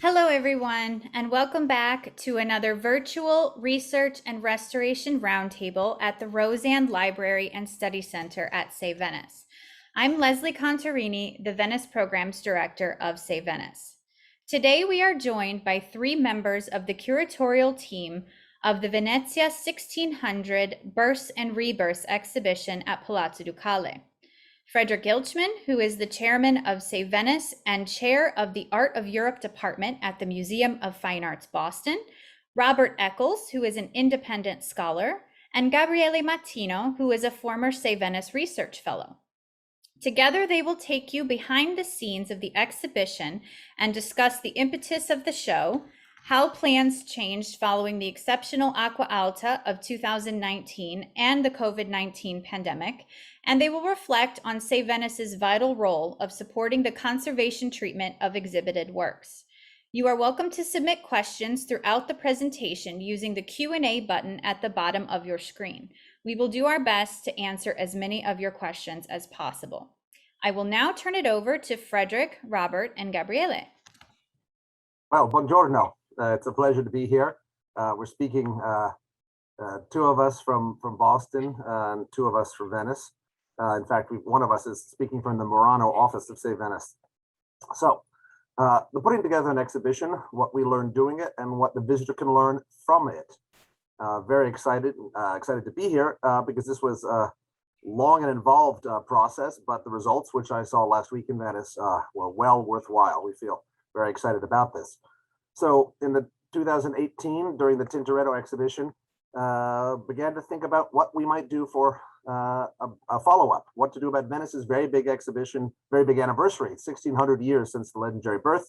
Hello, everyone, and welcome back to another virtual research and restoration roundtable at the Rosand Library and Study Center at Save Venice. I'm Leslie Contarini, the Venice Programs Director of Save Venice. Today, we are joined by three members of the curatorial team of the Venetia 1600 Births and Rebirths exhibition at Palazzo Ducale. Frederick Ilchman, who is the chairman of Save Venice and chair of the Art of Europe department at the Museum of Fine Arts, Boston, Robert Eckles, who is an independent scholar, and Gabriele Matino, who is a former Save Venice research fellow. Together, they will take you behind the scenes of the exhibition and discuss the impetus of the show, how plans changed following the exceptional acqua alta of 2019 and the COVID-19 pandemic, and they will reflect on Save Venice's vital role of supporting the conservation treatment of exhibited works. You are welcome to submit questions throughout the presentation using the Q&A button at the bottom of your screen. We will do our best to answer as many of your questions as possible. I will now turn it over to Frederick, Robert, and Gabriele. Well, buongiorno. It's a pleasure to be here. We're speaking, two of us from Boston and two of us from Venice. In fact, one of us is speaking from the Murano office of Save Venice. So, the putting together an exhibition, what we learned doing it, and what the visitor can learn from it. Very excited to be here because this was a long and involved process, but the results, which I saw last week in Venice, were well worthwhile. We feel very excited about this. So in the 2018, during the Tintoretto exhibition, began to think about what we might do for a follow-up, what to do about Venice's very big exhibition, very big anniversary, 1600 years since the legendary birth.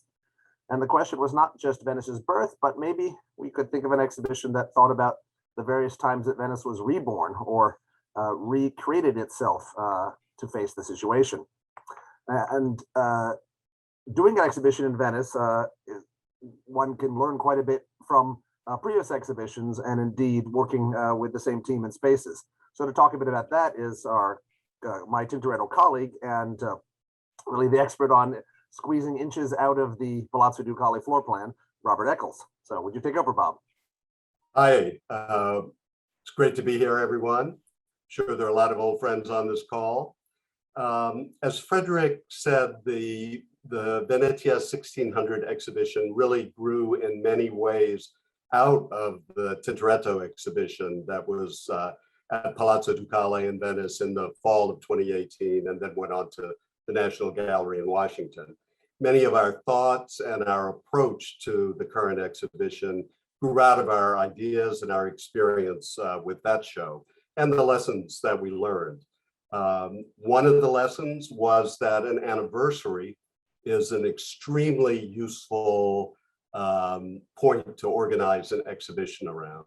And the question was not just Venice's birth, but maybe we could think of an exhibition that thought about the various times that Venice was reborn or recreated itself to face the situation. And doing an exhibition in Venice, one can learn quite a bit from previous exhibitions and indeed working with the same team in spaces. So to talk a bit about that is my Tintoretto colleague and really the expert on squeezing inches out of the Palazzo Ducale floor plan, Robert Eckles. So would you take over, Bob? Hi, it's great to be here, everyone. Sure, there are a lot of old friends on this call. As Frederick said, the Venetia 1600 exhibition really grew in many ways out of the Tintoretto exhibition that was at Palazzo Ducale in Venice in the fall of 2018 and then went on to the National Gallery in Washington. Many of our thoughts and our approach to the current exhibition grew out of our ideas and our experience with that show and the lessons that we learned. One of the lessons was that an anniversary is an extremely useful point to organize an exhibition around.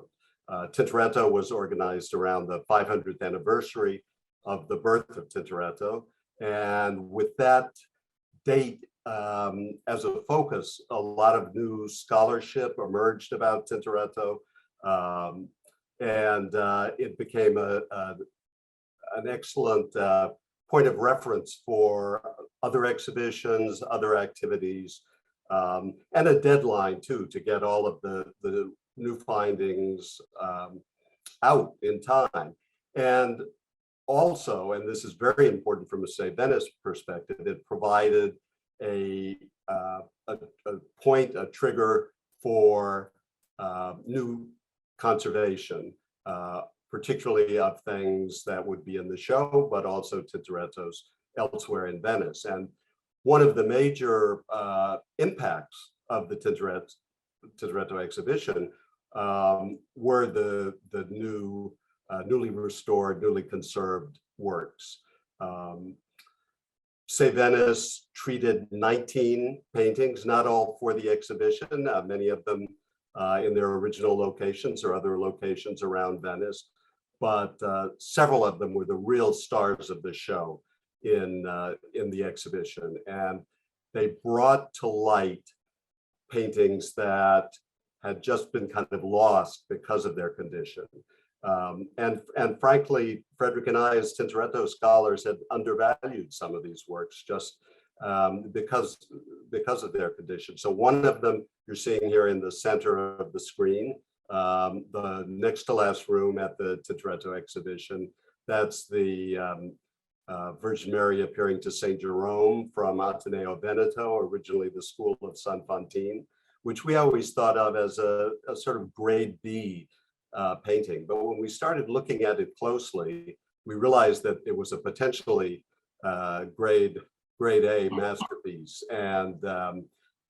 Tintoretto was organized around the 500th anniversary of the birth of Tintoretto. And with that date as a focus, a lot of new scholarship emerged about Tintoretto. And it became an excellent point of reference for other exhibitions, other activities, and a deadline too to get all of the new findings out in time. And also, and this is very important from a Save Venice perspective, it provided a point, a trigger for new conservation, particularly of things that would be in the show, but also Tintoretto's elsewhere in Venice. And one of the major impacts of the Tintoretto exhibition were the new, newly restored, newly conserved works. Save Venice treated 19 paintings, not all for the exhibition, many of them in their original locations or other locations around Venice, but several of them were the real stars of the show in the exhibition. And they brought to light paintings that had just been kind of lost because of their condition. And frankly, Frederick and I, as Tintoretto scholars, had undervalued some of these works just because because of their condition. So one of them you're seeing here in the center of the screen, the next to last room at the Tintoretto exhibition. That's the Virgin Mary appearing to Saint Jerome from Ateneo Veneto, originally the school of San Fantine, which we always thought of as a sort of grade B painting. But when we started looking at it closely, we realized that it was a potentially grade A masterpiece. And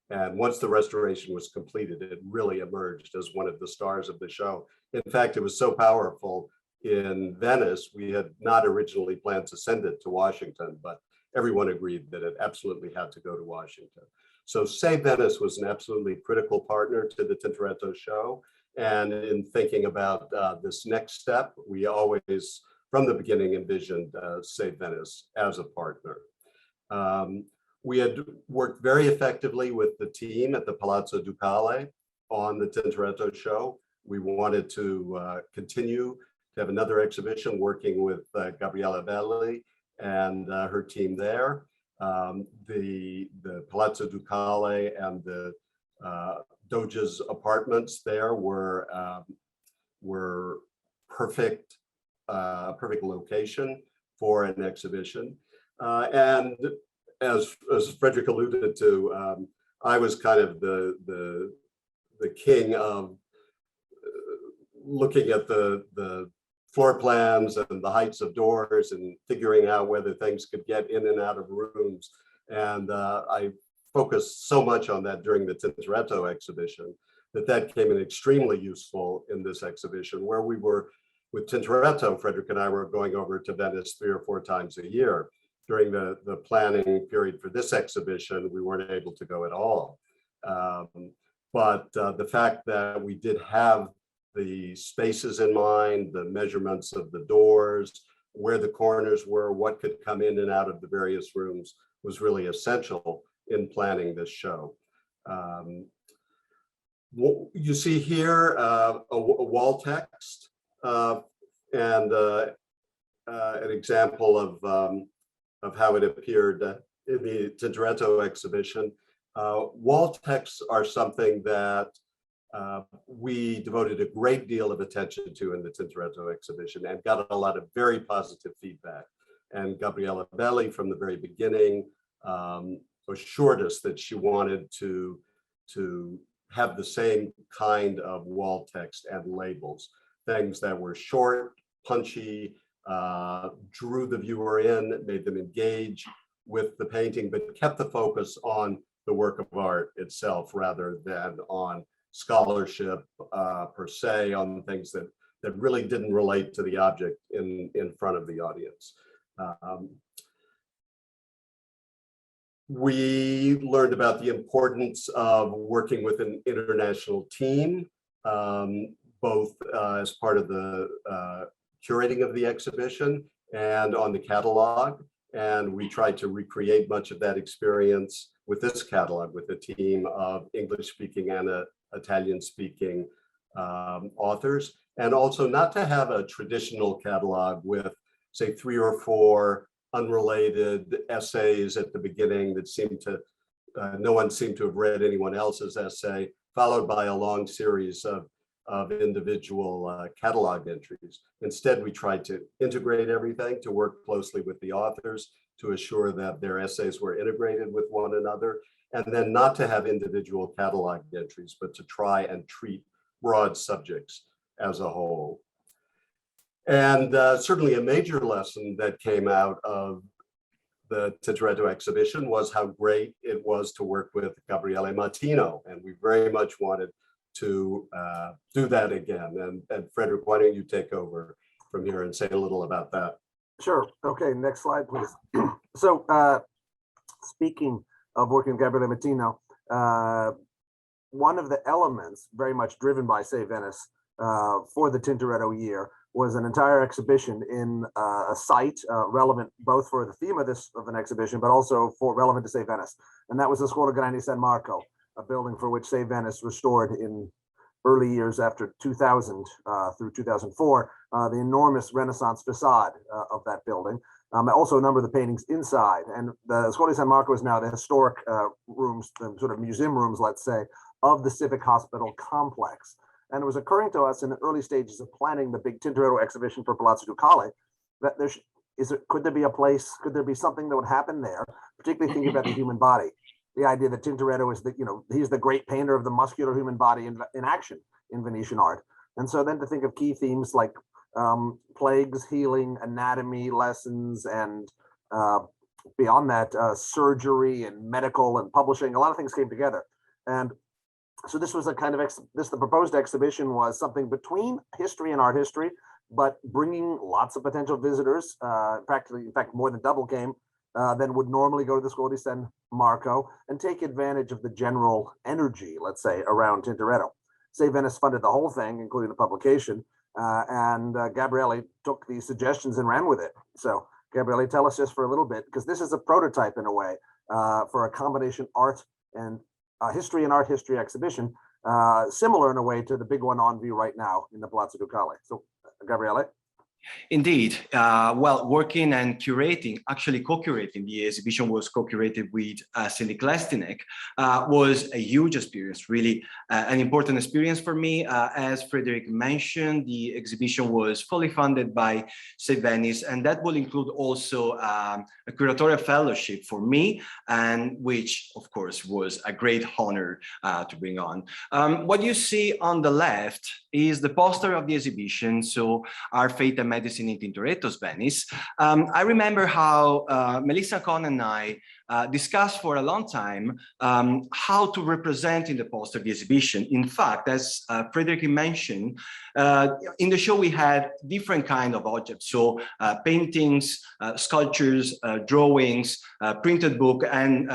once the restoration was completed, it really emerged as one of the stars of the show. In fact, it was so powerful in Venice, we had not originally planned to send it to Washington, but everyone agreed that it absolutely had to go to Washington. So Save Venice was an absolutely critical partner to the Tintoretto show. And in thinking about this next step, we always, from the beginning, envisioned Save Venice as a partner. We had worked very effectively with the team at the Palazzo Ducale on the Tintoretto show. We wanted to continue to have another exhibition working with Gabriele Matino and her team there. The Palazzo Ducale and the Doge's apartments there were perfect location for an exhibition. And as Frederick alluded to, I was kind of the king of looking at the floor plans and the heights of doors and figuring out whether things could get in and out of rooms. And I focused so much on that during the Tintoretto exhibition that came in extremely useful in this exhibition, where we were with Tintoretto. Frederick and I were going over to Venice 3 or 4 times a year. During the planning period for this exhibition, we weren't able to go at all. But the fact that we did have the spaces in mind, the measurements of the doors, where the corners were, what could come in and out of the various rooms was really essential in planning this show. You see here a wall text and an example of how it appeared in the Tintoretto exhibition. Wall texts are something that we devoted a great deal of attention to in the Tintoretto exhibition and got a lot of very positive feedback. And Gabriele Matino from the very beginning assured us that she wanted to have the same kind of wall text and labels, things that were short, punchy, drew the viewer in, made them engage with the painting, but kept the focus on the work of art itself rather than on scholarship per se, on things that really didn't relate to the object in front of the audience. We learned about the importance of working with an international team, both as part of the curating of the exhibition and on the catalog. And we tried to recreate much of that experience with this catalog with a team of English-speaking and Italian-speaking authors, and also not to have a traditional catalog with, say, 3 or 4 unrelated essays at the beginning that seemed to, no one seemed to have read anyone else's essay, followed by a long series of individual catalog entries. Instead, we tried to integrate everything, to work closely with the authors, to assure that their essays were integrated with one another, and then not to have individual catalog entries, but to try and treat broad subjects as a whole. And certainly a major lesson that came out of the Tintoretto exhibition was how great it was to work with Gabriele Matino. And we very much wanted to do that again. And Frederick, why don't you take over from here and say a little about that? Sure. Okay, next slide, please. So speaking of working with Gabriele Matino, one of the elements very much driven by Save Venice for the Tintoretto year was an entire exhibition in a site relevant both for the theme of an exhibition, but also for relevant to Save Venice. And that was the Scuola Grande San Marco, a building for which Save Venice restored in early years after 2000 through 2004, the enormous Renaissance facade of that building. Also a number of the paintings inside. And the Scuola di San Marco is now the historic rooms, the sort of museum rooms, let's say, of the Civic Hospital complex. And it was occurring to us in the early stages of planning the big Tintoretto exhibition for Palazzo Ducale that could there be a place, could there be something that would happen there, particularly thinking about the human body. The idea that Tintoretto is he's the great painter of the muscular human body in action in Venetian art. And so then to think of key themes like plagues, healing, anatomy lessons, and beyond that, surgery and medical and publishing, a lot of things came together. And so this was a kind of, the proposed exhibition was something between history and art history, but bringing lots of potential visitors, practically, in fact, more than double came, than would normally go to the Scuola di San Marco, and take advantage of the general energy, let's say, around Tintoretto. Save Venice funded the whole thing, including the publication, and Gabriele took these suggestions and ran with it. So Gabriele, tell us just for a little bit, because this is a prototype in a way for a combination art and history and art history exhibition, similar in a way to the big one on view right now in the Palazzo Ducale. So Gabriele? Indeed. Well, working and curating, actually co-curating, the exhibition was co-curated with Cindy Klestinek, was a huge experience, really an important experience for me. As Frederick mentioned, the exhibition was fully funded by Save Venice, and that will include also a curatorial fellowship for me, and which, of course, was a great honor to bring on. What you see on the left is the poster of the exhibition, so Our Fate and Medicine in Tintoretto's Venice. I remember how Melissa Cohn and I discussed for a long time how to represent in the poster the exhibition. In fact, as Frederick mentioned, in the show we had different kind of objects, so paintings, sculptures, drawings, printed book, and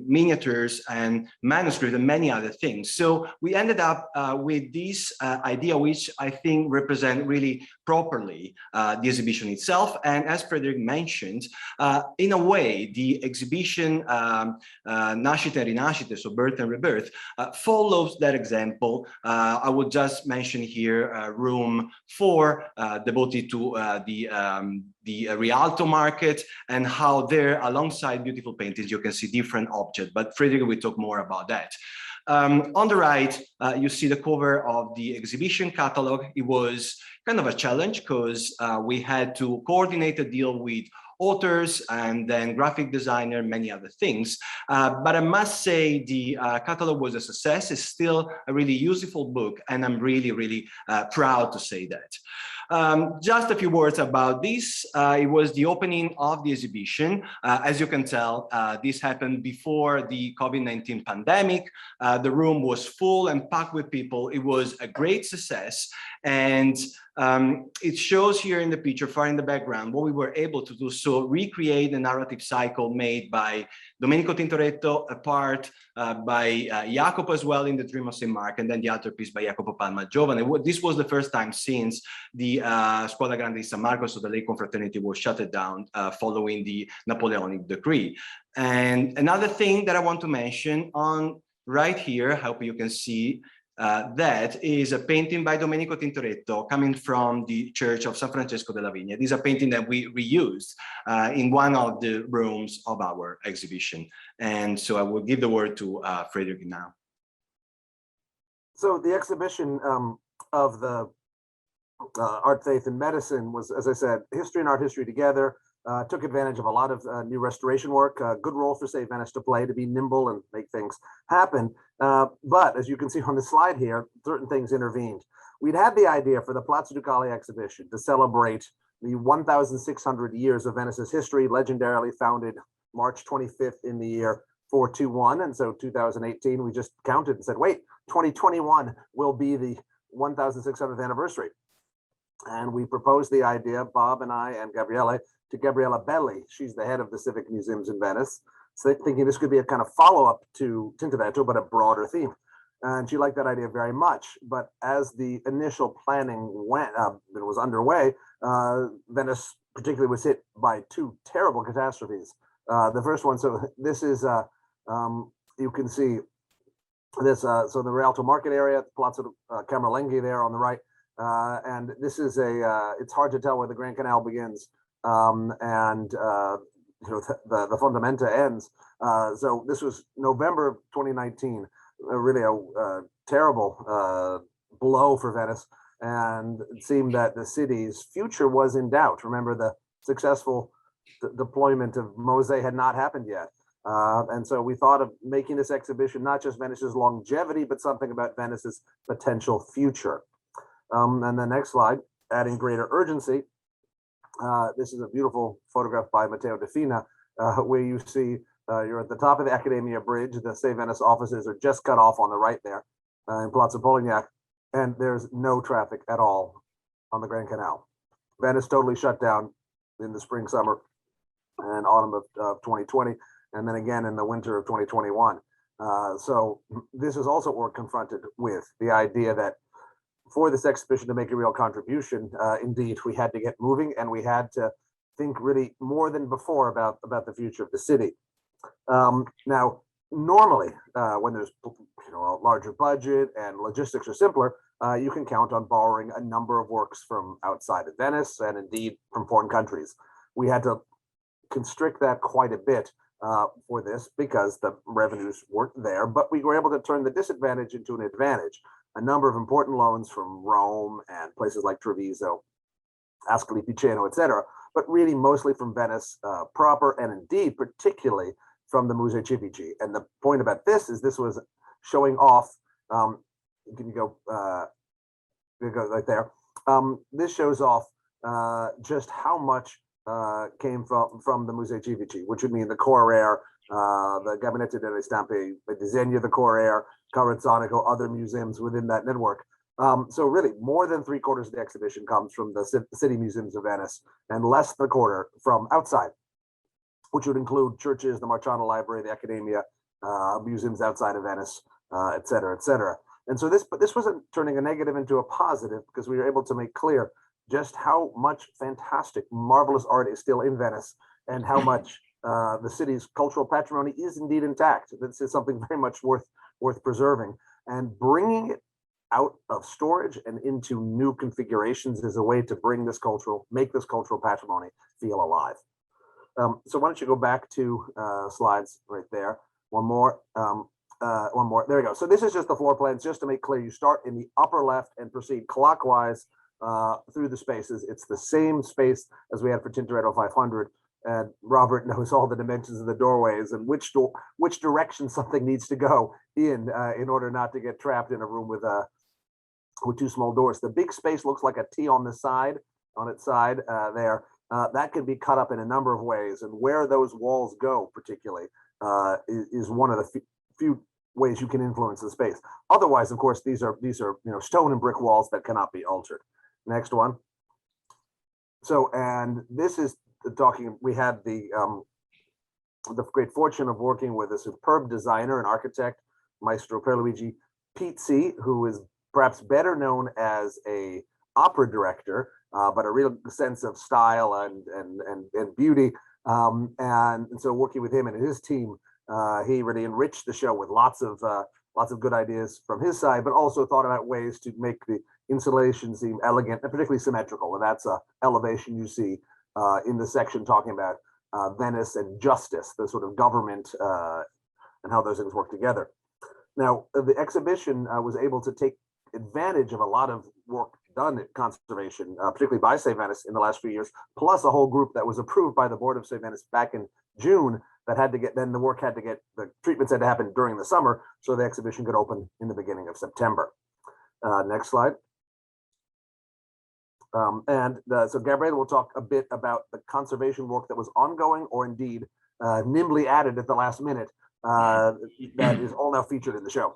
miniatures and manuscript and many other things. So we ended up with this idea, which I think represent really properly the exhibition itself. And as Frederick mentioned, in a way, the exhibition Nascita e Rinascita, so Birth and Rebirth, follows that example. I would just mention here room 4 devoted to the Rialto market, and how there, alongside beautiful paintings, you can see different objects. But Frederick will talk more about that. On the right, you see the cover of the exhibition catalog. It was kind of a challenge because we had to coordinate a deal with authors and then graphic designer, many other things. But I must say the catalog was a success. It's still a really useful book, and I'm really, really proud to say that. Just a few words about this. It was the opening of the exhibition. As you can tell, this happened before the COVID-19 pandemic. The room was full and packed with people. It was a great success. And it shows here in the picture, far in the background, what we were able to do. So recreate the narrative cycle made by Domenico Tintoretto, a part by Jacopo as well in The Dream of St. Mark, and then the other piece by Jacopo Palma Giovane. This was the first time since the Scuola Grande di San Marco, so the lay confraternity, was shut down following the Napoleonic decree. And another thing that I want to mention on right here, I hope you can see, that is a painting by Domenico Tintoretto coming from the Church of San Francesco della Vigna. This is a painting that we reused in one of the rooms of our exhibition. And so I will give the word to Frederick now. So the exhibition of the Art, Faith, and Medicine was, as I said, history and art history together. Took advantage of a lot of new restoration work, good role for Save Venice to play, to be nimble and make things happen. But as you can see on the slide here, certain things intervened. We'd had the idea for the Palazzo Ducale exhibition to celebrate the 1,600 years of Venice's history, legendarily founded March 25th in the year 421. And so 2018, we just counted and said, wait, 2021 will be the 1,600th anniversary. And we proposed the idea, Bob and I and Gabriele, to Gabriella Belli. She's the head of the Civic Museums in Venice. So thinking this could be a kind of follow-up to Tintoretto, but a broader theme. And she liked that idea very much. But as the initial planning was underway, Venice particularly was hit by 2 terrible catastrophes. The first one, so this is, you can see this, so the Rialto Market area, Palazzo Camerlenghi there on the right. And this is it's hard to tell where the Grand Canal begins. The fundamenta ends. So this was November of 2019, really a terrible blow for Venice, and it seemed that the city's future was in doubt. Remember, the successful deployment of Mosè had not happened yet. And so we thought of making this exhibition not just Venice's longevity, but something about Venice's potential future. And the next slide, adding greater urgency. This is a beautiful photograph by Matteo De Fina, where you see you're at the top of the Accademia Bridge. The Save Venice offices are just cut off on the right there in Palazzo Polignac, and there's no traffic at all on the Grand Canal. Venice totally shut down in the spring, summer, and autumn of 2020, and then again in the winter of 2021. So this is also what we're confronted with, the idea that for this exhibition to make a real contribution, indeed, we had to get moving, and we had to think really more than before about the future of the city. Now, normally, when there's a larger budget and logistics are simpler, you can count on borrowing a number of works from outside of Venice and indeed from foreign countries. We had to constrict that quite a bit for this because the revenues weren't there, but we were able to turn the disadvantage into an advantage. A number of important loans from Rome and places like Treviso, Ascoli Piceno, etc., but really mostly from Venice proper, and indeed particularly from the Musei Civici. And the point about this is this was showing off. Can you go right there? This shows off just how much came from the Musei Civici, which would mean the Correr, the Gabinetto delle Stampe, the Disegno di Correr, Carazzanico, other museums within that network. So really, more than 3/4 of the exhibition comes from the city museums of Venice, and less than a quarter from outside, which would include churches, the Marciano Library, the Accademia, museums outside of Venice, et cetera, et cetera. And so this wasn't turning a negative into a positive, because we were able to make clear just how much fantastic, marvelous art is still in Venice, and how much the city's cultural patrimony is indeed intact. This is something very much worth preserving, and bringing it out of storage and into new configurations is a way to make this cultural patrimony feel alive. So why don't you go back to slides right there? One more. There we go. So this is just the floor plans, just to make clear. You start in the upper left and proceed clockwise through the spaces. It's the same space as we had for Tintoretto 500. And Robert knows all the dimensions of the doorways and which direction something needs to go in order not to get trapped in a room with two small doors. The big space looks like a T on its side there. That can be cut up in a number of ways, and where those walls go, particularly, is one of the few ways you can influence the space. Otherwise, of course, these are stone and brick walls that cannot be altered. Next one. So, and this is talking. We had the great fortune of working with a superb designer and architect, Maestro Pierluigi Pizzi, who is perhaps better known as a opera director, but a real sense of style and beauty. And so working with him and his team, he really enriched the show with lots of good ideas from his side, but also thought about ways to make the installation seem elegant and particularly symmetrical. And that's a elevation you see in the section talking about Venice and justice, the sort of government and how those things work together. Now, the exhibition was able to take advantage of a lot of work done at conservation, particularly by Save Venice in the last few years, plus a whole group that was approved by the board of Save Venice back in June that had to get, then the treatments had to happen during the summer, so the exhibition could open in the beginning of September. Next slide. So Gabriele will talk a bit about the conservation work that was ongoing, or indeed nimbly added at the last minute, that is all now featured in the show.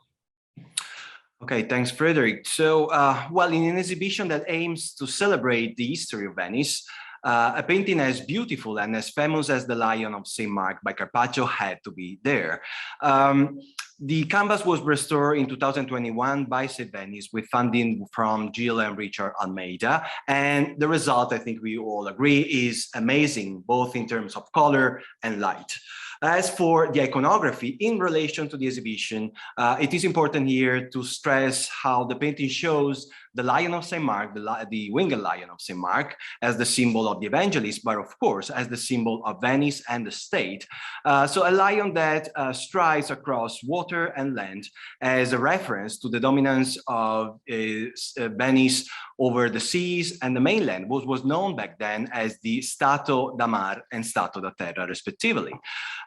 Okay, thanks, Frederick. So, well, in an exhibition that aims to celebrate the history of Venice, a painting as beautiful and as famous as the Lion of St. Mark by Carpaccio had to be there. The canvas was restored in 2021 by Save Venice with funding from Jill and Richard Almeida. And the result, I think we all agree, is amazing, both in terms of color and light. As for the iconography, in relation to the exhibition, it is important here to stress how the painting shows the lion of St. Mark, the winged lion of St. Mark, as the symbol of the evangelist, but of course, as the symbol of Venice and the state. So a lion that strides across water and land as a reference to the dominance of Venice over the seas and the mainland, what was known back then as the Stato da Mar and Stato da Terra, respectively.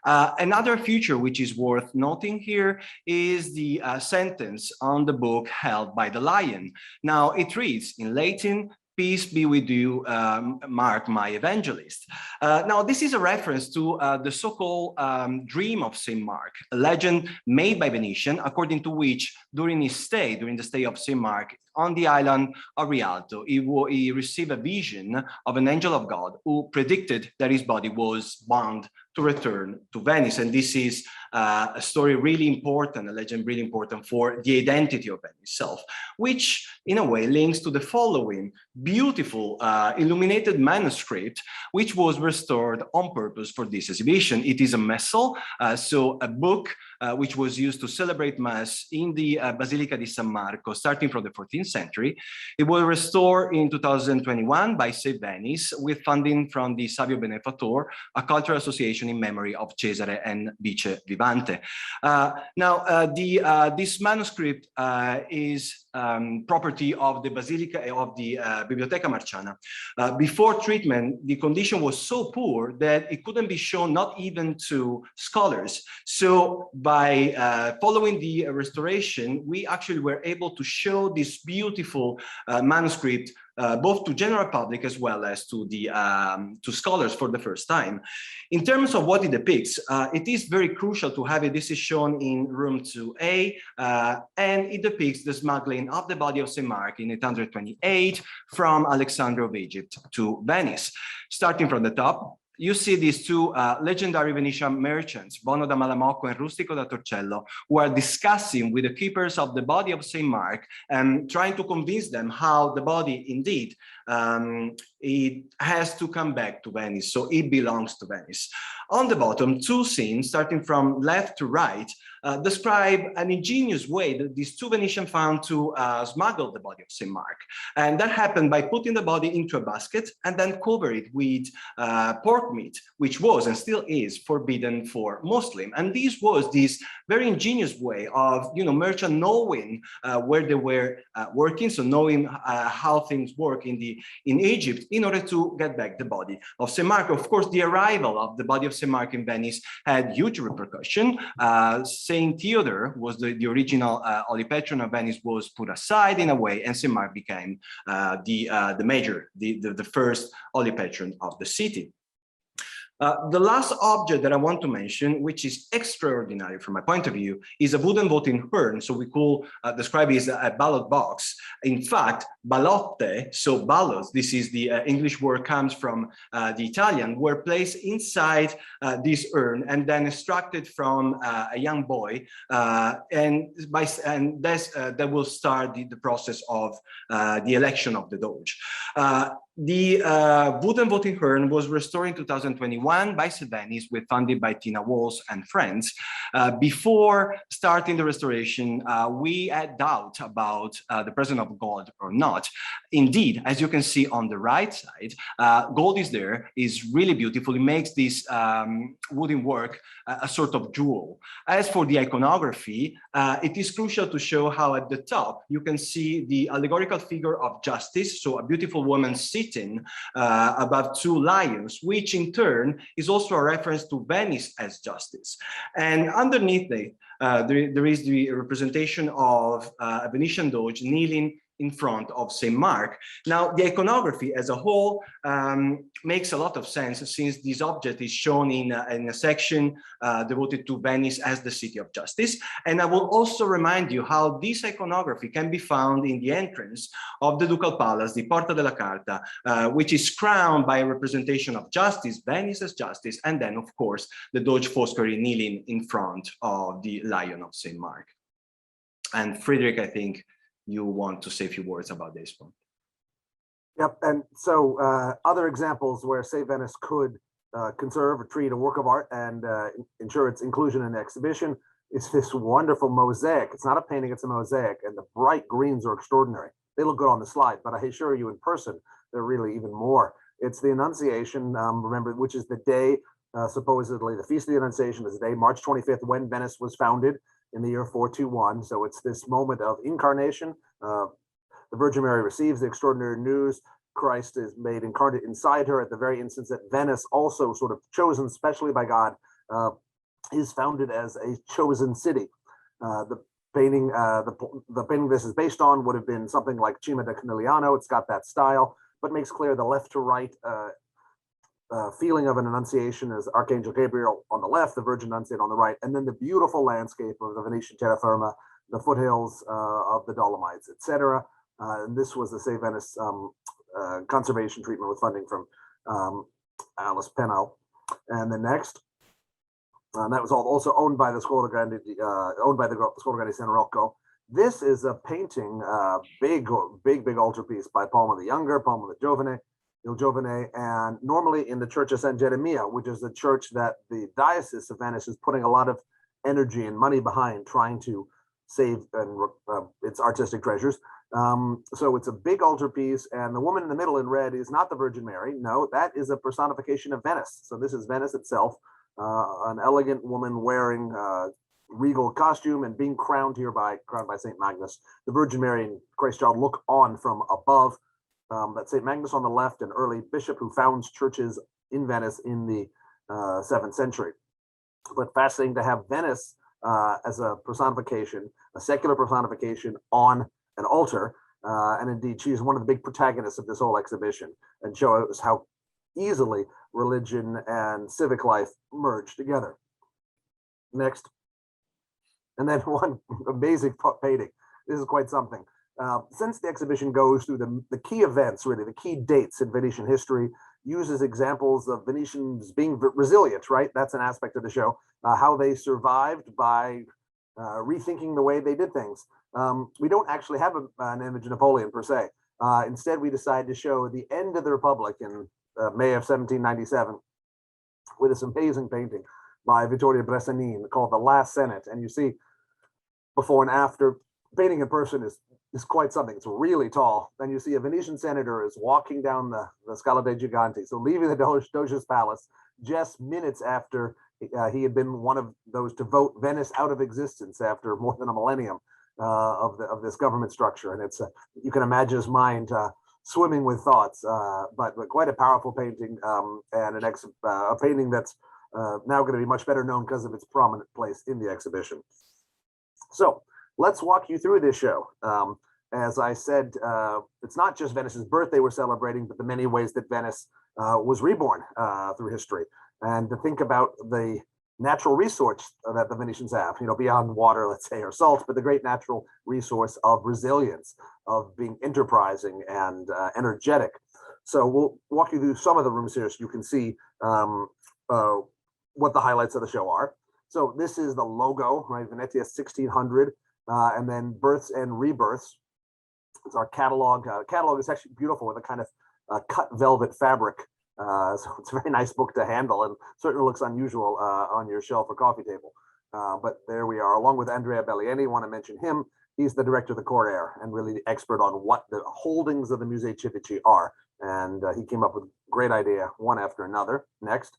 Another feature which is worth noting here is the sentence on the book held by the lion. Now, it reads in Latin, "Peace be with you, Mark, my evangelist." Now, this is a reference to the so-called dream of St. Mark, a legend made by Venetian, according to which during the stay of St. Mark on the island of Rialto, he received a vision of an angel of God who predicted that his body was bound to return to Venice. And this is a story really important, a legend really important for the identity of Venice itself, which in a way links to the following beautiful illuminated manuscript, which was restored on purpose for this exhibition. It is a missal, so a book which was used to celebrate Mass in the Basilica di San Marco, starting from the 14th century. It was restored in 2021 by Save Venice with funding from the Savio Benefatore, a cultural association in memory of Cesare and Vice Vivante. This manuscript is property of the Basilica of the Biblioteca Marciana. Before treatment, the condition was so poor that it couldn't be shown not even to scholars. So by following the restoration, we actually were able to show this beautiful manuscript both to general public as well as to the to scholars for the first time. In terms of what it depicts, it is very crucial to have it. This is shown in room 2A, and it depicts the smuggling of the body of St. Mark in 828 from Alexandria of Egypt to Venice. Starting from the top, you see these two legendary Venetian merchants, Bono da Malamocco and Rustico da Torcello, who are discussing with the keepers of the body of St. Mark and trying to convince them how the body indeed it has to come back to Venice, so it belongs to Venice. On the bottom, two scenes, starting from left to right, describe an ingenious way that these two Venetians found to smuggle the body of St. Mark. And that happened by putting the body into a basket and then cover it with pork meat, which was and still is forbidden for Muslim. And this was this very ingenious way of, merchant knowing where they were working, so knowing how things work in Egypt in order to get back the body of St. Mark. Of course, the arrival of the body of St. Mark in Venice had huge repercussion. Saint Theodore was the original holy patron of Venice, was put aside in a way, and St. Mark became the first holy patron of the city. The last object that I want to mention, which is extraordinary from my point of view, is a wooden voting urn. So we could describe it as a ballot box. In fact, ballotte, so ballots, this is the English word, comes from the Italian, were placed inside this urn and then extracted from a young boy. And that will start the process of the election of the Doge. The wooden voting urn was restored in 2021 by Save Venice with funding by Tina Walls and friends. Before starting the restoration, we had doubt about the presence of gold or not. Indeed, as you can see on the right side, gold is there, is really beautiful. It makes this wooden work a sort of jewel. As for the iconography, it is crucial to show how at the top you can see the allegorical figure of justice, so a beautiful woman sitting above two lions, which in turn is also a reference to Venice as justice. And underneath it, there is the representation of a Venetian Doge kneeling in front of St. Mark. Now, the iconography as a whole makes a lot of sense since this object is shown in a section devoted to Venice as the city of justice. And I will also remind you how this iconography can be found in the entrance of the Ducal Palace, the Porta della Carta, which is crowned by a representation of justice, Venice as justice, and then, of course, the Doge Foscari kneeling in front of the Lion of St. Mark. And Frederick, I think, you want to say a few words about this one. Yep, and so other examples where Save Venice could conserve or treat a work of art and ensure its inclusion in the exhibition is this wonderful mosaic. It's not a painting, it's a mosaic, and the bright greens are extraordinary. they look good on the slide, but I assure you in person, they're really even more. It's the Annunciation, remember, which is the day, supposedly the Feast of the Annunciation is the day, March 25th, when Venice was founded in the year 421. So it's this moment of incarnation. The Virgin Mary receives the extraordinary news. Christ is made incarnate inside her at the very instance that Venice, also sort of chosen specially by God, is founded as a chosen city. The painting, the painting this is based on would have been something like Cima da Conigliano. It's got that style, but makes clear the left to right feeling of an Annunciation as Archangel Gabriel on the left, the Virgin Annunciate on the right, and then the beautiful landscape of the Venetian terra firma, the foothills of the Dolomites, etc. And this was the Save Venice conservation treatment with funding from Alice Pennell. And the next, that was also owned by the Scuola Grande, Scuola Grande San Rocco. This is a painting, big altarpiece by Palma the Younger, Palma Il Giovane, and normally in the Church of San Geremia, which is the church that the Diocese of Venice is putting a lot of energy and money behind, trying to save its artistic treasures. So it's a big altarpiece, and the woman in the middle in red is not the Virgin Mary. No, that is a personification of Venice. So this is Venice itself, an elegant woman wearing regal costume and being crowned by Saint Magnus. The Virgin Mary and Christ Child look on from above. That's Saint Magnus on the left, an early bishop who founds churches in Venice in the 7th century. But fascinating to have Venice as a personification, a secular personification on an altar. And indeed, she's one of the big protagonists of this whole exhibition, and shows how easily religion and civic life merge together. Next. And then one amazing painting. This is quite something. Since the exhibition goes through the key events, really, the key dates in Venetian history, uses examples of Venetians being resilient, right? That's an aspect of the show, how they survived by rethinking the way they did things. We don't actually have an image of Napoleon per se. Instead, we decided to show the end of the Republic in May of 1797 with this amazing painting by Vittorio Bressanini called The Last Senate. And you see before and after. Painting in person is quite something. It's really tall. Then you see a Venetian senator is walking down the Scala dei Giganti, so leaving the Doge's palace just minutes after he had been one of those to vote Venice out of existence after more than a millennium of this government structure. And it's you can imagine his mind swimming with thoughts, but quite a powerful painting, and a painting that's now going to be much better known because of its prominent place in the exhibition. So let's walk you through this show. As I said, it's not just Venice's birthday we're celebrating, but the many ways that Venice was reborn through history. And to think about the natural resource that the Venetians have, beyond water, let's say, or salt, but the great natural resource of resilience, of being enterprising and energetic. So we'll walk you through some of the rooms here so you can see what the highlights of the show are. So this is the logo, right? Venetia 1600. And then Births and Rebirths. It's our catalog. Catalog is actually beautiful with a kind of cut velvet fabric. So it's a very nice book to handle, and certainly looks unusual on your shelf or coffee table. But there we are, along with Andrea Bellieni. Want to mention him. He's the director of the Curators and really the expert on what the holdings of the Musei Civici are. And he came up with a great idea, one after another. Next.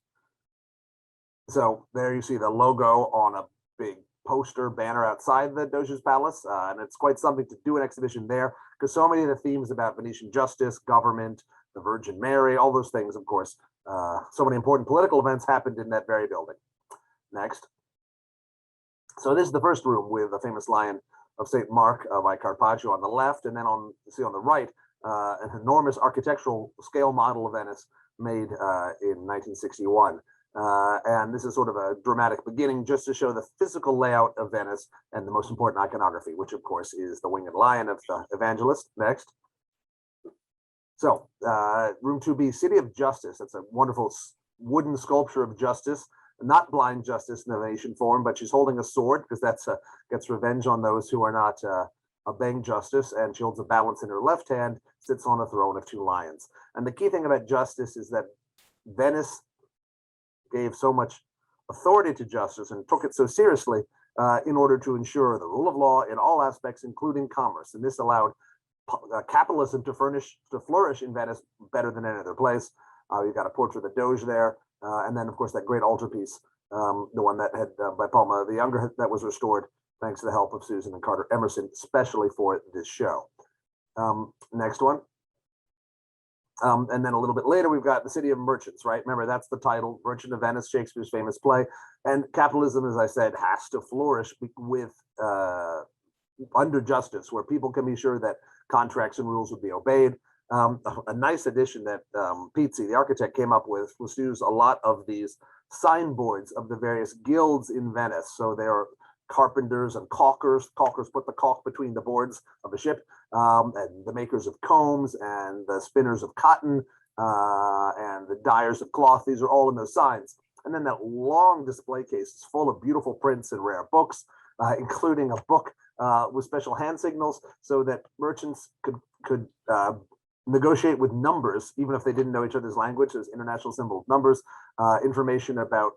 So there you see the logo on a big poster banner outside the Doge's Palace, and it's quite something to do an exhibition there, because so many of the themes about Venetian justice, government, the Virgin Mary, all those things, of course, so many important political events happened in that very building. Next. So this is the first room with the famous Lion of St. Mark by Carpaccio on the left, and then you see on the right, an enormous architectural scale model of Venice made in 1961. And this is sort of a dramatic beginning just to show the physical layout of Venice and the most important iconography, which of course is the winged lion of the evangelist. Next. So room 2B, City of Justice. That's a wonderful wooden sculpture of justice, not blind justice in the Venetian form, but she's holding a sword because that's gets revenge on those who are not obeying justice, and she holds a balance in her left hand, sits on a throne of 2 lions. And the key thing about justice is that Venice gave so much authority to justice and took it so seriously in order to ensure the rule of law in all aspects, including commerce. And this allowed capitalism to flourish in Venice better than any other place. You've got a portrait of the Doge there, and then of course that great altarpiece, the one that had by Palma the Younger that was restored thanks to the help of Susan and Carter Emerson, especially for this show. Next one. And then a little bit later, we've got the City of Merchants, right? Remember, that's the title, Merchant of Venice, Shakespeare's famous play. And capitalism, as I said, has to flourish with under justice, where people can be sure that contracts and rules would be obeyed. A nice addition that Pizzi, the architect, came up with was to use a lot of these signboards of the various guilds in Venice. So there are carpenters and caulkers. Caulkers put the caulk between the boards of a ship, and the makers of combs and the spinners of cotton and the dyers of cloth. These are all in those signs. And then that long display case is full of beautiful prints and rare books, including a book with special hand signals so that merchants could negotiate with numbers, even if they didn't know each other's language. There's international symbol of numbers, information about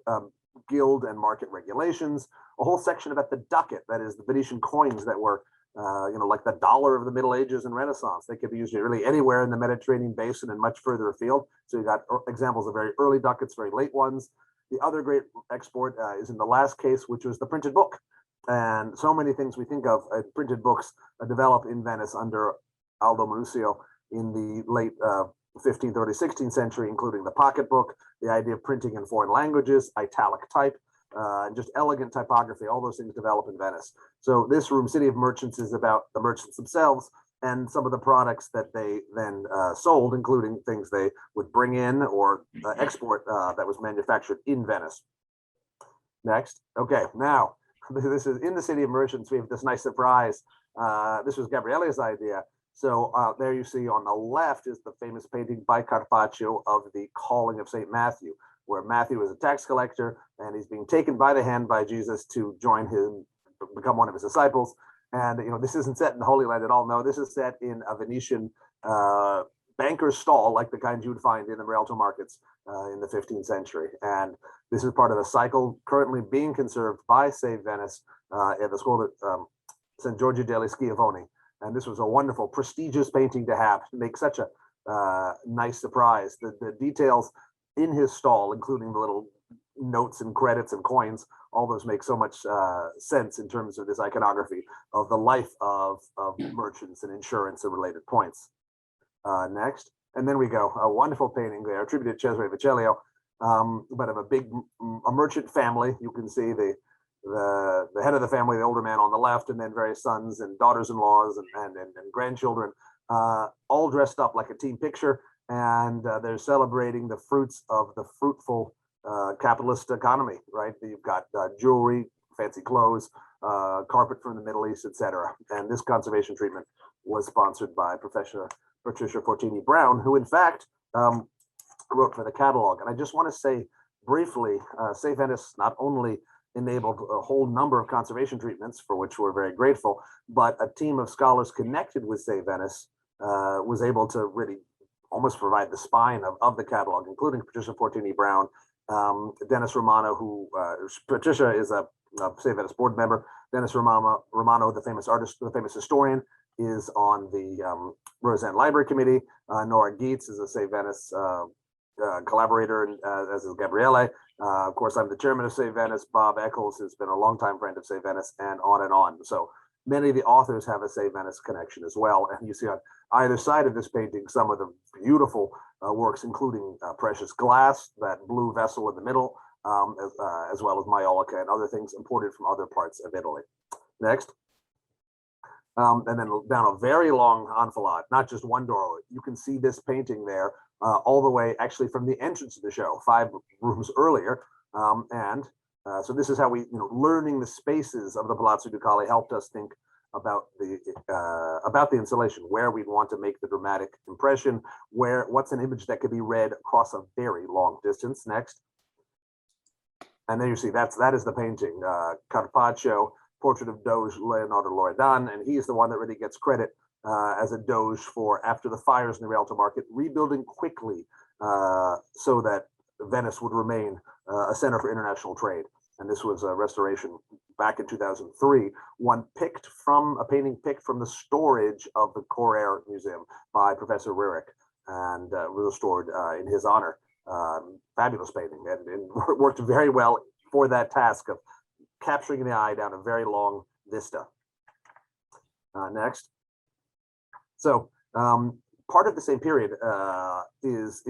guild and market regulations, a whole section about the ducat, that is the Venetian coins that were, like the dollar of the Middle Ages and Renaissance. They could be used really anywhere in the Mediterranean basin and much further afield. So you got examples of very early ducats, very late ones. The other great export is in the last case, which was the printed book. And so many things we think of printed books developed in Venice under Aldo Manuzio in the late 15th, early 16th century, including the pocketbook, the idea of printing in foreign languages, italic type, and just elegant typography. All those things develop in Venice. So this room, City of Merchants, is about the merchants themselves and some of the products that they then sold, including things they would bring in or export that was manufactured in Venice. Next. Okay, now, this is in the City of Merchants. We have this nice surprise. This was Gabriele's idea. So there you see on the left is the famous painting by Carpaccio of the Calling of St. Matthew, where Matthew is a tax collector and he's being taken by the hand by Jesus to join him, become one of his disciples. And this isn't set in the Holy Land at all. No, this is set in a Venetian banker's stall, like the kind you would find in the Rialto markets in the 15th century. And this is part of a cycle currently being conserved by Save Venice at the school at St. Giorgio degli Schiavoni. And this was a wonderful, prestigious painting to have, to make such a nice surprise. The details in his stall, including the little notes and credits and coins, all those make so much sense in terms of this iconography of the life of merchants and insurance and related points. Next. And then we go, a wonderful painting there, attributed to Cesare Vecellio, but of a merchant family. You can see the head of the family, the older man on the left, and then various sons and daughters-in-laws and grandchildren, all dressed up like a team picture. And they're celebrating the fruits of the fruitful capitalist economy, right? You've got jewelry, fancy clothes, carpet from the Middle East, etc. And this conservation treatment was sponsored by Professor Patricia Fortini Brown, who in fact wrote for the catalog. And I just want to say briefly, Save Venice not only enabled a whole number of conservation treatments, for which we're very grateful, but a team of scholars connected with Save Venice was able to really almost provide the spine of the catalog, including Patricia Fortini Brown, Dennis Romano, who Patricia is a Save Venice board member. Dennis Romano, the famous artist, the famous historian, is on the Rosand Library Committee. Nora Geets is a Save Venice collaborator, and as is Gabriele. Of course, I'm the chairman of Save Venice. Bob Eckles has been a longtime friend of Save Venice, and on and on. So many of the authors have a Save Venice connection as well. And you see on either side of this painting some of the beautiful works, including precious glass, that blue vessel in the middle, as well as Maiolica and other things imported from other parts of Italy. Next. And then down a very long enfilade, not just one door. You can see this painting there all the way actually from the entrance of the show, 5 rooms earlier. So this is how we, learning the spaces of the Palazzo Ducale helped us think about the installation, where we'd want to make the dramatic impression, what's an image that could be read across a very long distance. Next. And then you see that is the painting, Carpaccio, portrait of Doge Leonardo Loredan, and he's the one that really gets credit as a Doge for, after the fires in the Rialto market, rebuilding quickly so that Venice would remain a center for international trade. And this was a restoration back in 2003, one picked from a painting picked from the storage of the Correr Museum by Professor Rurik and restored in his honor. Fabulous painting, and worked very well for that task of capturing the eye down a very long vista. Next. So part of the same period is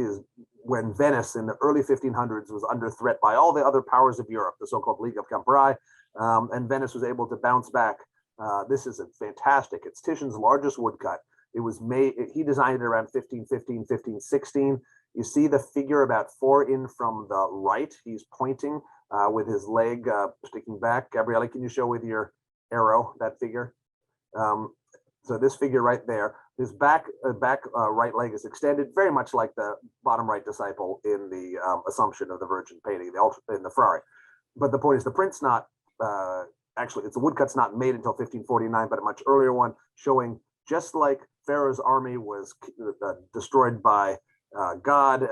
when Venice in the early 1500s was under threat by all the other powers of Europe, the so-called League of Cambrai, and Venice was able to bounce back. This is a fantastic, it's Titian's largest woodcut. It was made, he designed it around 1515, 1516. You see the figure about 4 in from the right. He's pointing with his leg sticking back. Gabriele, can you show with your arrow that figure? So this figure right there, his back right leg is extended, very much like the bottom right disciple in the Assumption of the Virgin painting, in the Frari. But the point is, the print's not actually, the woodcut's not made until 1549, but a much earlier one showing just like Pharaoh's army was destroyed by God,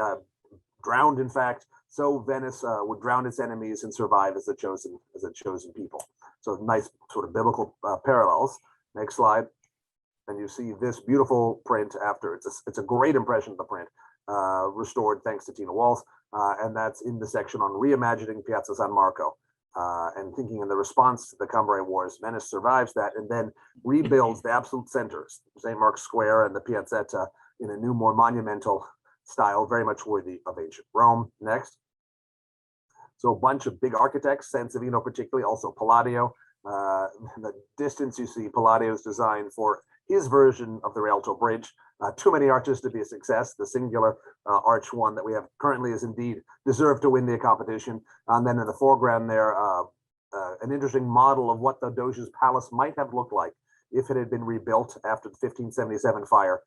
drowned in fact, so Venice would drown its enemies and survive as a chosen people. So nice sort of biblical parallels. Next slide. And you see this beautiful print after. It's a great impression of the print, restored thanks to Tina Walls, and that's in the section on reimagining Piazza San Marco. And thinking in the response to the Cambrai Wars, Venice survives that and then rebuilds the absolute centers, St. Mark's Square and the Piazzetta, in a new, more monumental style, very much worthy of ancient Rome. Next. So a bunch of big architects, Sansovino particularly, also Palladio. In the distance you see Palladio's design for his version of the Rialto Bridge. Too many arches to be a success. The singular arch one that we have currently is indeed deserved to win the competition. And then in the foreground there, an interesting model of what the Doge's palace might have looked like if it had been rebuilt after the 1577 fire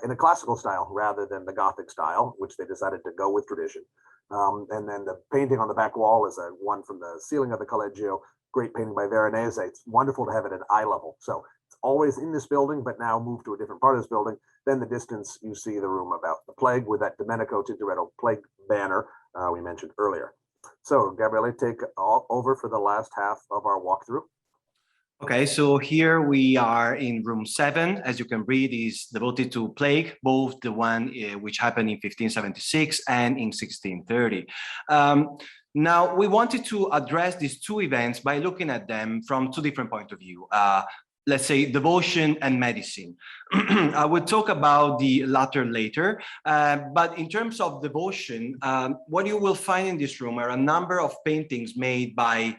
in a classical style rather than the Gothic style, which they decided to go with tradition. And then the painting on the back wall is one from the ceiling of the Collegio, great painting by Veronese. It's wonderful to have it at eye level. So it's always in this building, but now moved to a different part of this building. Then the distance, you see the room about the plague with that Domenico Tintoretto plague banner we mentioned earlier. So Gabriele, take over for the last half of our walkthrough. Okay, so here we are in room 7. As you can read, is devoted to plague, both the one which happened in 1576 and in 1630. Now, we wanted to address these two events by looking at them from two different points of view. Let's say devotion and medicine. I will talk about the latter later, but in terms of devotion, what you will find in this room are a number of paintings made by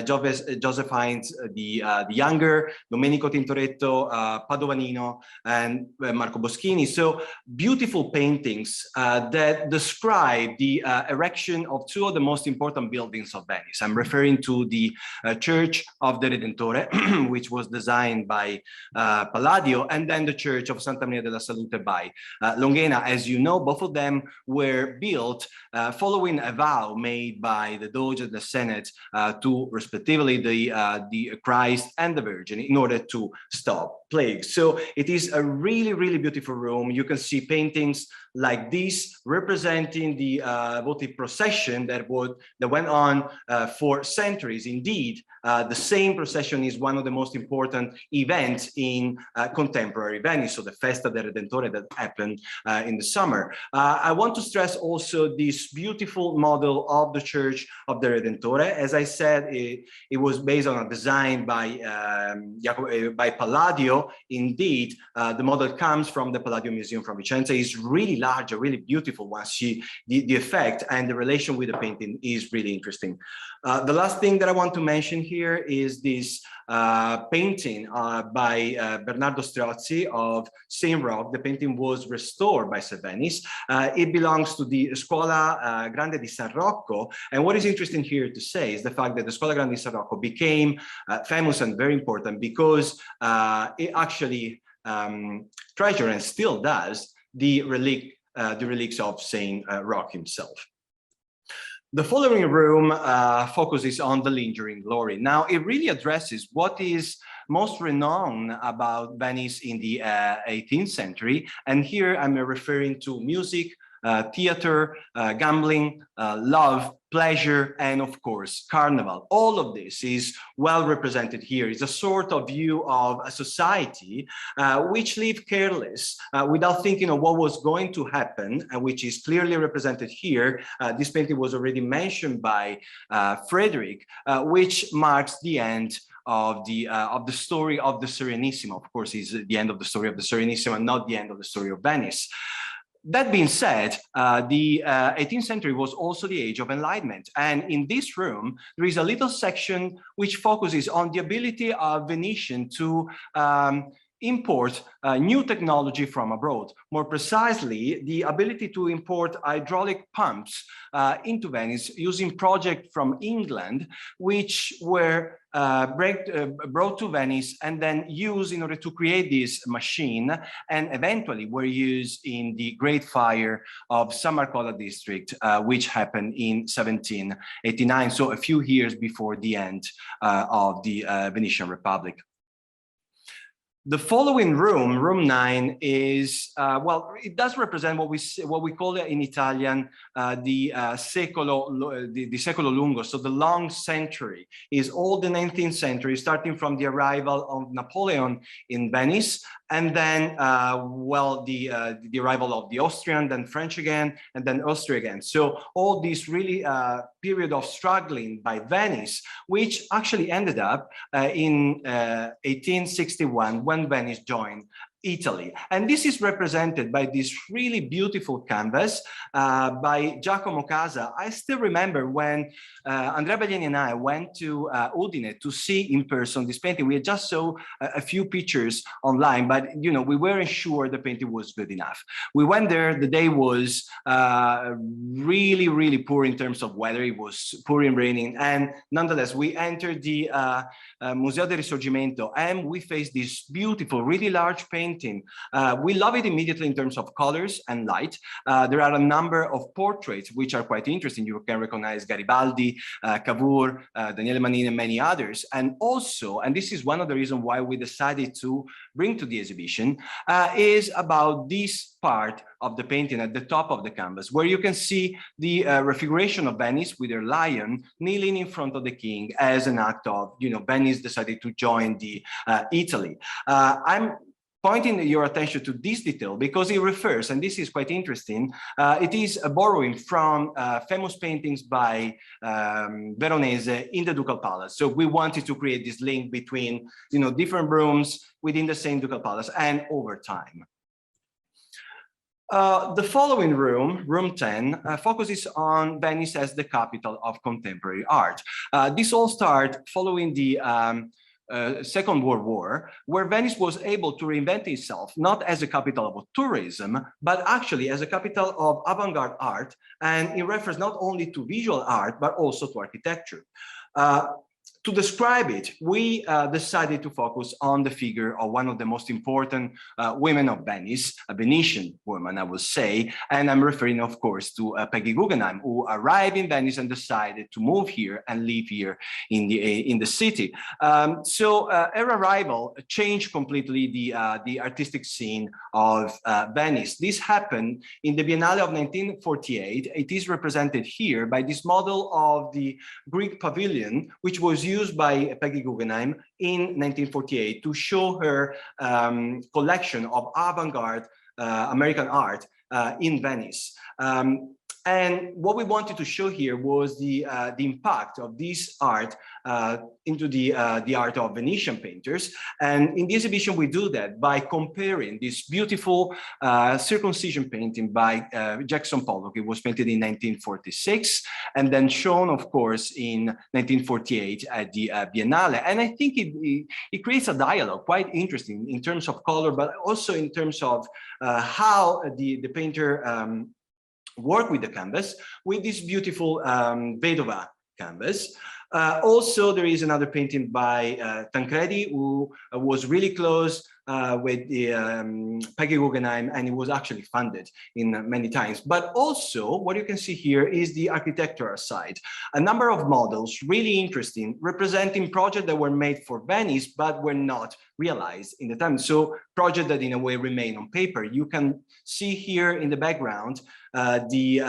Joseph Hines the Younger, Domenico Tintoretto, Padovanino, and Marco Boschini. So beautiful paintings that describe the erection of two of the most important buildings of Venice. I'm referring to the Church of the Redentore, which was designed by Palladio, and then the Church of Santa Maria della Salute by Longhena. As you know, both of them were built following a vow made by the Doge and the Senate to respectively the Christ and the Virgin in order to stop plague. So it is a really, really beautiful room. You can see paintings like this representing the votive procession that went on for centuries. Indeed, the same procession is one of the most important events in contemporary Venice, so the Festa del Redentore that happened in the summer. I want to stress also this beautiful model of the Church of the Redentore. As I said, it was based on a design by Palladio. Indeed, the model comes from the Palladio Museum from Vicenza. It's really large, a really beautiful one. See the effect and the relation with the painting is really interesting. The last thing that I want to mention here is this painting by Bernardo Strozzi of Saint Roch. The painting was restored by Save Venice. It belongs to the Scuola Grande di San Rocco. And what is interesting here to say is the fact that the Scuola Grande di San Rocco became famous and very important because it actually treasured and still does the relics of Saint Roch himself. The following room focuses on the lingering glory. Now, it really addresses what is most renowned about Venice in the 18th century. And here I'm referring to music, theater, gambling, love, pleasure, and of course, carnival. All of this is well represented here. It's a sort of view of a society which lived careless without thinking of what was going to happen, and which is clearly represented here. This painting was already mentioned by Frederick, which marks the end of the story of the Serenissima. Of course, is the end of the story of the Serenissima, not the end of the story of Venice. That being said, the 18th century was also the age of enlightenment. And in this room, there is a little section which focuses on the ability of Venetian to import new technology from abroad. More precisely, the ability to import hydraulic pumps into Venice using projects from England, which were brought to Venice and then used in order to create this machine, and eventually were used in the Great Fire of San Marcola district, which happened in 1789, so a few years before the end of the Venetian Republic. The following room, room 9, is well, it does represent what we call in Italian the secolo lungo. So the long century is all the 19th century, starting from the arrival of Napoleon in Venice, and then well, the arrival of the Austrian, then French again, and then Austria again. So all this really period of struggling by Venice, which actually ended up in 1861 when Venice joined Italy. And this is represented by this really beautiful canvas by Giacomo Casa. I still remember when Andrea Baglieni and I went to Udine to see in person this painting. We had just saw a few pictures online, but you know, we weren't sure the painting was good enough. We went there, the day was really, really poor in terms of weather. It was pouring, raining, and nonetheless, we entered the Museo del Risorgimento and we faced this beautiful, really large painting. We love it immediately in terms of colors and light. There are a number of portraits which are quite interesting. You can recognize Garibaldi, Cavour, Daniele Manini, and many others. And also, and this is one of the reasons why we decided to bring to the exhibition, is about this part of the painting at the top of the canvas, where you can see the refiguration of Venice with their lion kneeling in front of the king as an act of, you know, Venice decided to join the Italy. I'm pointing your attention to this detail because it refers, and this is quite interesting, it is a borrowing from famous paintings by Veronese in the Ducal Palace. So we wanted to create this link between, you know, different rooms within the same Ducal Palace and over time. The following room, room 10, focuses on Venice as the capital of contemporary art. This all started following the Second World War, where Venice was able to reinvent itself, not as a capital of tourism, but actually as a capital of avant-garde art, and in reference not only to visual art, but also to architecture. To describe it, we decided to focus on the figure of one of the most important women of Venice, a Venetian woman, I would say, and I'm referring, of course, to Peggy Guggenheim, who arrived in Venice and decided to move here and live here in the city. So her arrival changed completely the artistic scene of Venice. This happened in the Biennale of 1948. It is represented here by this model of the Greek pavilion, which was used by Peggy Guggenheim in 1948 to show her collection of avant-garde American art in Venice. And what we wanted to show here was the impact of this art into the art of Venetian painters. And in the exhibition, we do that by comparing this beautiful circumcision painting by Jackson Pollock. It was painted in 1946 and then shown, of course, in 1948 at the Biennale. And I think it creates a dialogue quite interesting in terms of color, but also in terms of how the painter work with the canvas, with this beautiful Vedova canvas. Also, there is another painting by Tancredi, who was really close with the Peggy Guggenheim, and it was actually funded in many times. But also, what you can see here is the architectural side. A number of models, really interesting, representing projects that were made for Venice, but were not realized in the time. So projects that in a way remain on paper. You can see here in the background the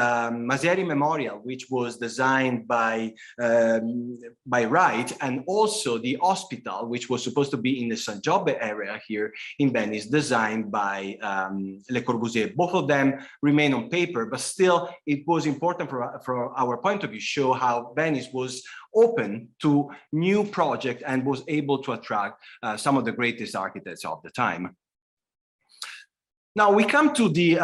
Masieri Memorial, which was designed by Wright, and also the hospital, which was supposed to be in the San Giobbe area here in Venice, designed by Le Corbusier. Both of them remain on paper, but still it was important from our point of view, show how Venice was open to new projects and was able to attract some of the greatest architects of the time. Now we come to the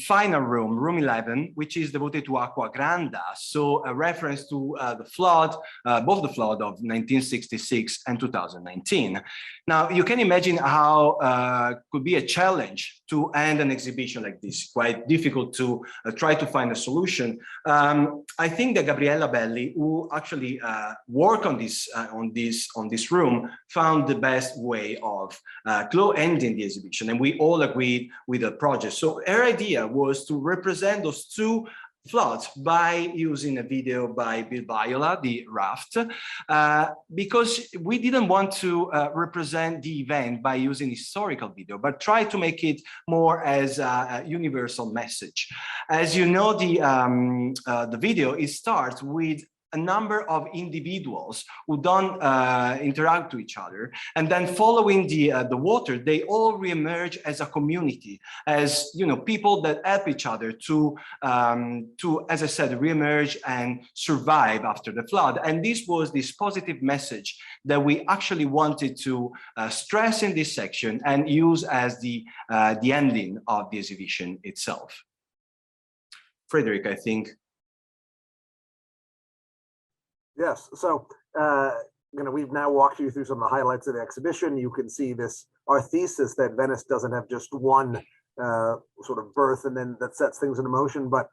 final room, room 11, which is devoted to Acqua Granda. So a reference to the flood, both the flood of 1966 and 2019. Now you can imagine how could be a challenge to end an exhibition like this. Quite difficult to try to find a solution. I think that Gabriella Belli, who actually worked on this room, found the best way of ending the exhibition, and we all agreed with the project. So her idea was to represent those two floods by using a video by Bill Viola, the raft, because we didn't want to represent the event by using historical video, but try to make it more as a universal message. As you know, the video, it starts with a number of individuals who don't interact to each other, and then following the water, they all reemerge as a community, as people that help each other to as I said, reemerge and survive after the flood. And this was this positive message that we actually wanted to stress in this section and use as the ending of the exhibition itself. Frederick, I think. Yes, so we've now walked you through some of the highlights of the exhibition. You can see our thesis that Venice doesn't have just one sort of birth and then that sets things in motion, but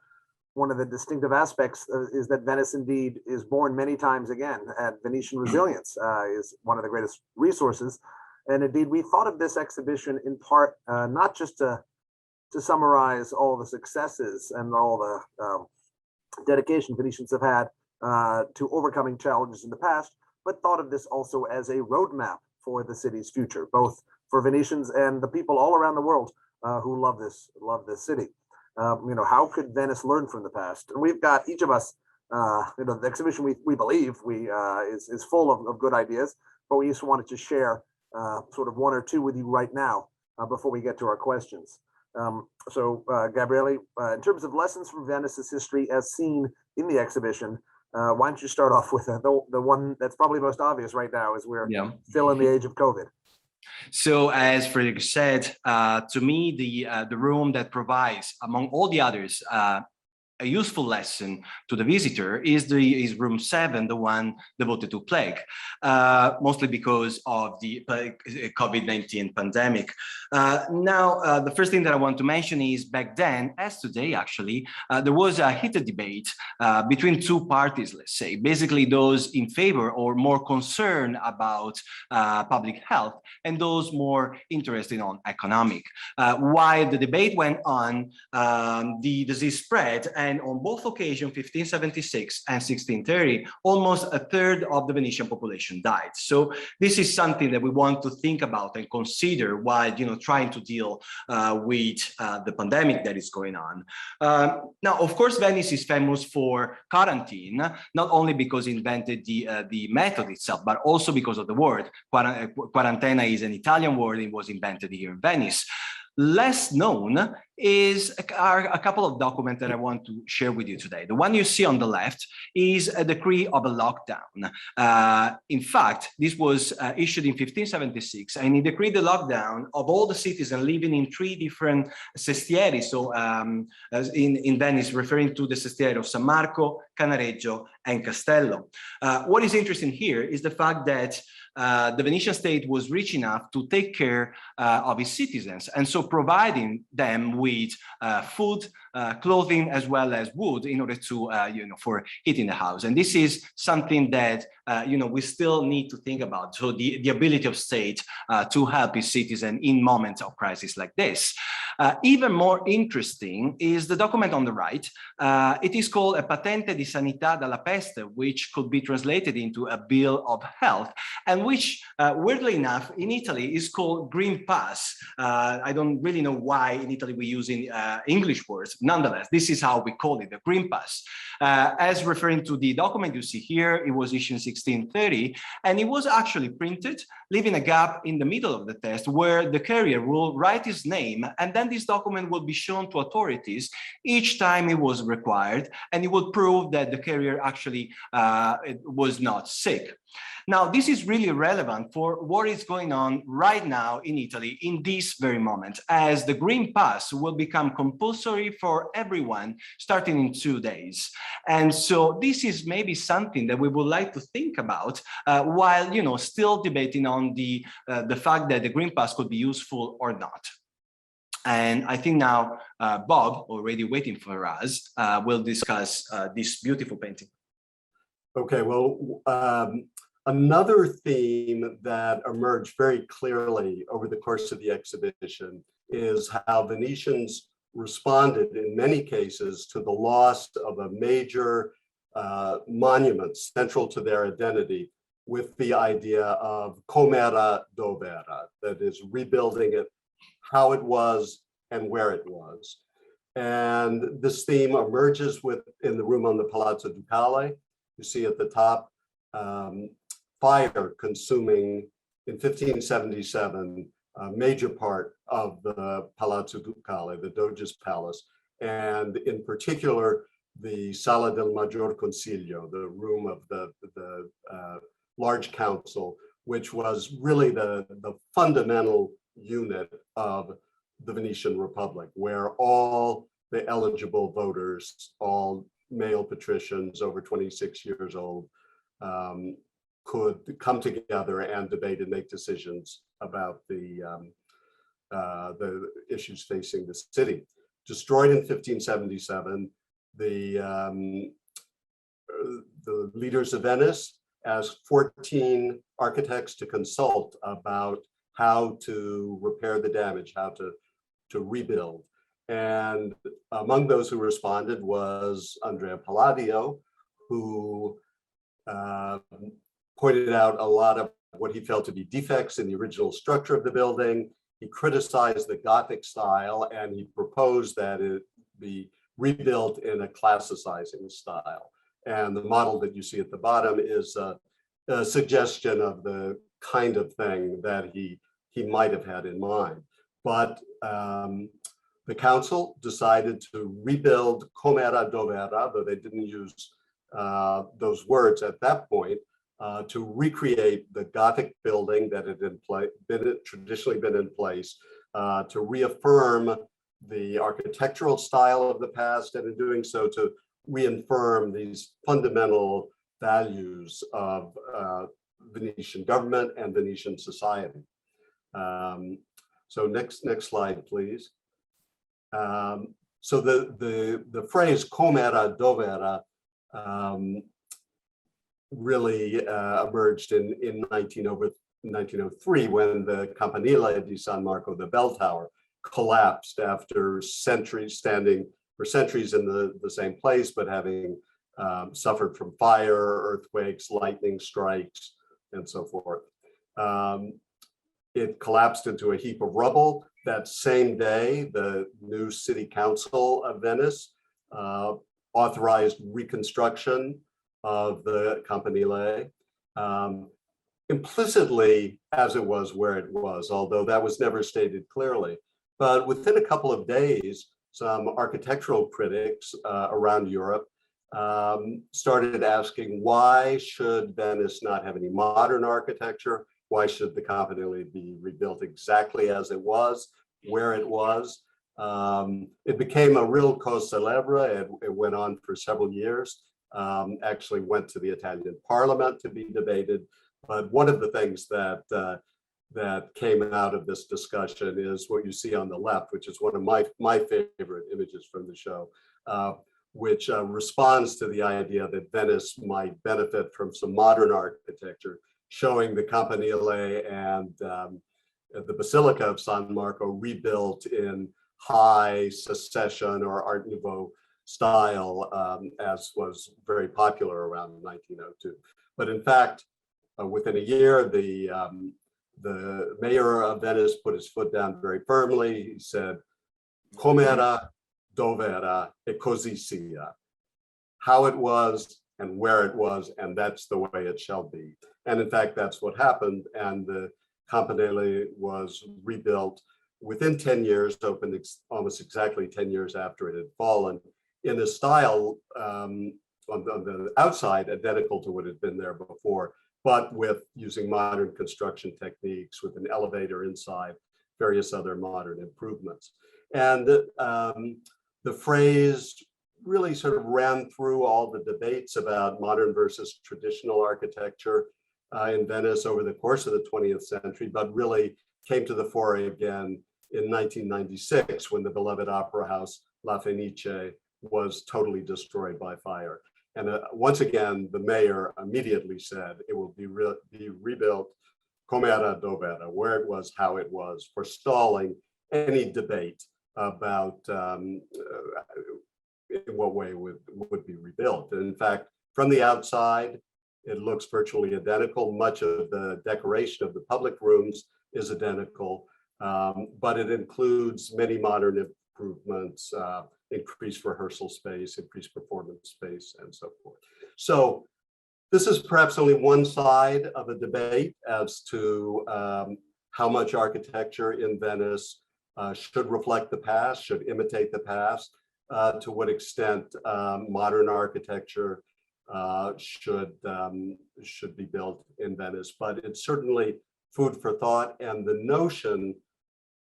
one of the distinctive aspects is that Venice indeed is born many times again, and Venetian resilience is one of the greatest resources. And indeed, we thought of this exhibition in part not just to summarize all the successes and all the dedication Venetians have had to overcoming challenges in the past, but thought of this also as a roadmap for the city's future, both for Venetians and the people all around the world who love this city. How could Venice learn from the past? And we've got each of us, the exhibition we believe is full of good ideas, but we just wanted to share sort of one or two with you right now before we get to our questions. Gabriele, in terms of lessons from Venice's history as seen in the exhibition, why don't you start off with the one that's probably most obvious right now, as we're still in the age of COVID. So as Frederick said, to me, the room that provides, among all the others, a useful lesson to the visitor is room 7, the one devoted to plague, mostly because of the COVID-19 pandemic. Now, the first thing that I want to mention is back then, as today actually, there was a heated debate between two parties, let's say, basically those in favor or more concerned about public health and those more interested on economic. While the debate went on, the disease spread, and on both occasions, 1576 and 1630, almost a third of the Venetian population died. So this is something that we want to think about and consider while trying to deal with the pandemic that is going on. Now, of course, Venice is famous for quarantine, not only because it invented the method itself, but also because of the word. Quarantena is an Italian word. It was invented here in Venice. Less known are a couple of documents that I want to share with you today. The one you see on the left is a decree of a lockdown. In fact, this was issued in 1576, and it decreed the lockdown of all the citizens living in 3 different sestieri. So in Venice, referring to the sestieri of San Marco, Canareggio, and Castello. What is interesting here is the fact that the Venetian state was rich enough to take care of its citizens, and so providing them with food, clothing, as well as wood in order to, for heating the house. And this is something that, we still need to think about. So the ability of state to help its citizens in moments of crisis like this. Even more interesting is the document on the right. It is called a Patente di Sanità dalla Peste, which could be translated into a Bill of Health, and which, weirdly enough, in Italy is called Green Pass. I don't really know why in Italy we're using English words. Nonetheless, this is how we call it, the Green Pass. As referring to the document you see here, it was issued in 1630, and it was actually printed, leaving a gap in the middle of the text where the carrier will write his name, and then this document will be shown to authorities each time it was required, and it would prove that the carrier actually was not sick. Now, this is really relevant for what is going on right now in Italy in this very moment, as the Green Pass will become compulsory for everyone starting in 2 days. And so this is maybe something that we would like to think about while, you know, still debating on the fact that the Green Pass could be useful or not. And I think now Bob, already waiting for us, will discuss this beautiful painting. Okay, well, another theme that emerged very clearly over the course of the exhibition is how Venetians responded in many cases to the loss of a major monument central to their identity with the idea of com'era dov'era, that is, rebuilding it how it was and where it was. And this theme emerges in the room on the Palazzo Ducale. You see at the top, fire consuming in 1577 a major part of the Palazzo Ducale, the Doge's palace, and in particular the Sala del Maggior Consiglio, the room of the large council, which was really the fundamental unit of the Venetian Republic, where all the eligible voters, all male patricians over 26 years old, could come together and debate and make decisions about the issues facing the city. Destroyed in 1577, the leaders of Venice asked 14 architects to consult about how to repair the damage, how to rebuild. And among those who responded was Andrea Palladio, who pointed out a lot of what he felt to be defects in the original structure of the building. He criticized the Gothic style, and he proposed that it be rebuilt in a classicizing style. And the model that you see at the bottom is a suggestion of the kind of thing that he might have had in mind. But the council decided to rebuild com'era dov'era, though they didn't use those words at that point, to recreate the Gothic building that had traditionally been in place, to reaffirm the architectural style of the past, and in doing so to reaffirm these fundamental values of Venetian government and Venetian society. So next slide, please. So the phrase com'era dov'era really emerged in 1903 when the Campanile di San Marco, the bell tower, collapsed after standing for centuries in the same place, but having suffered from fire, earthquakes, lightning strikes, and so forth. It collapsed into a heap of rubble. That same day, the new city council of Venice authorized reconstruction of the Campanile, implicitly as it was where it was, although that was never stated clearly. But within a couple of days, some architectural critics around Europe started asking, why should Venice not have any modern architecture? Why should the Campanile be rebuilt exactly as it was, where it was? It became a real cause célèbre. It went on for several years, actually went to the Italian parliament to be debated. But one of the things that came out of this discussion is what you see on the left, which is one of my favorite images from the show, which responds to the idea that Venice might benefit from some modern architecture, showing the Campanile and the Basilica of San Marco rebuilt in high secession or Art Nouveau style, as was very popular around 1902. But in fact, within a year, the mayor of Venice put his foot down very firmly. He said, "Com'era, dov'era, e così sia." How it was and where it was, and that's the way it shall be. And in fact, that's what happened. And the Campanile was rebuilt within 10 years, opened almost exactly 10 years after it had fallen, in a style on the outside identical to what had been there before, but with using modern construction techniques, with an elevator inside, various other modern improvements. And the phrase really sort of ran through all the debates about modern versus traditional architecture in Venice over the course of the 20th century, but really came to the fore again in 1996 when the beloved opera house La Fenice was totally destroyed by fire. And once again, the mayor immediately said it will be rebuilt com'era dov'era, where it was, how it was, forestalling any debate about in what way would be rebuilt. And in fact, from the outside, it looks virtually identical. Much of the decoration of the public rooms is identical, but it includes many modern improvements, increased rehearsal space, increased performance space, and so forth. So this is perhaps only one side of a debate as to how much architecture in Venice should reflect the past, should imitate the past, to what extent modern architecture should be built in Venice. But it's certainly food for thought, and the notion,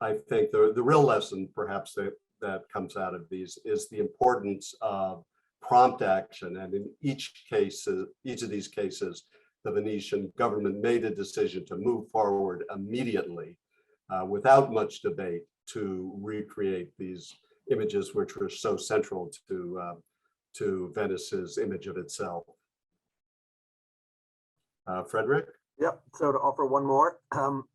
I think the real lesson perhaps that comes out of these is the importance of prompt action. And in each of these cases, the Venetian government made a decision to move forward immediately without much debate to recreate these images which were so central to Venice's image of itself. Frederick? Yep, so to offer one more,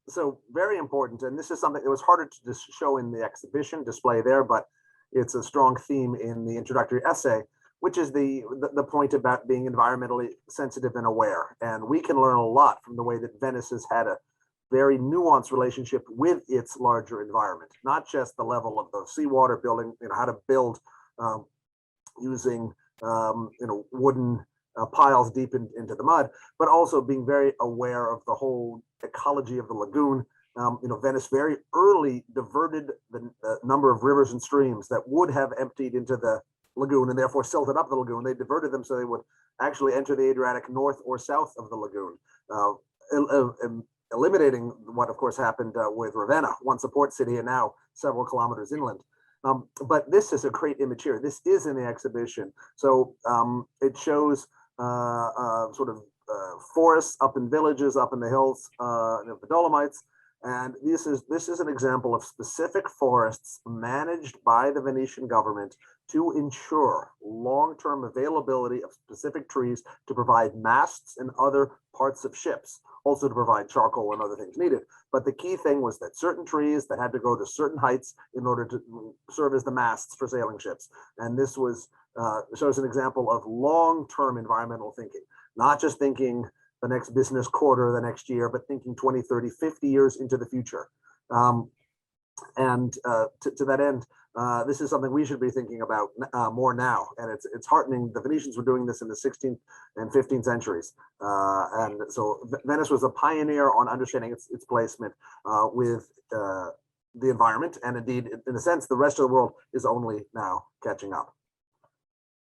so very important, and this is something that was harder to just show in the exhibition display there, but it's a strong theme in the introductory essay, which is the point about being environmentally sensitive and aware. And we can learn a lot from the way that Venice has had a very nuanced relationship with its larger environment, not just the level of the seawater building, how to build using wooden piles deep into the mud, but also being very aware of the whole ecology of the lagoon. Venice very early diverted the number of rivers and streams that would have emptied into the lagoon and therefore silted up the lagoon. They diverted them so they would actually enter the Adriatic north or south of the lagoon, eliminating what of course happened with Ravenna, once a port city and now several kilometers inland. But this is a great image here. This is in the exhibition. So it shows sort of forests up in villages, up in the hills, the Dolomites. And this is an example of specific forests managed by the Venetian government to ensure long-term availability of specific trees to provide masts and other parts of ships, also to provide charcoal and other things needed. But the key thing was that certain trees that had to go to certain heights in order to serve as the masts for sailing ships. And this was shows an example of long-term environmental thinking, not just thinking the next business quarter, the next year, but thinking 20, 30, 50 years into the future. To that end, this is something we should be thinking about more now. And it's heartening. The Venetians were doing this in the 16th and 15th centuries. And so Venice was a pioneer on understanding its placement with the environment. And indeed, in a sense, the rest of the world is only now catching up.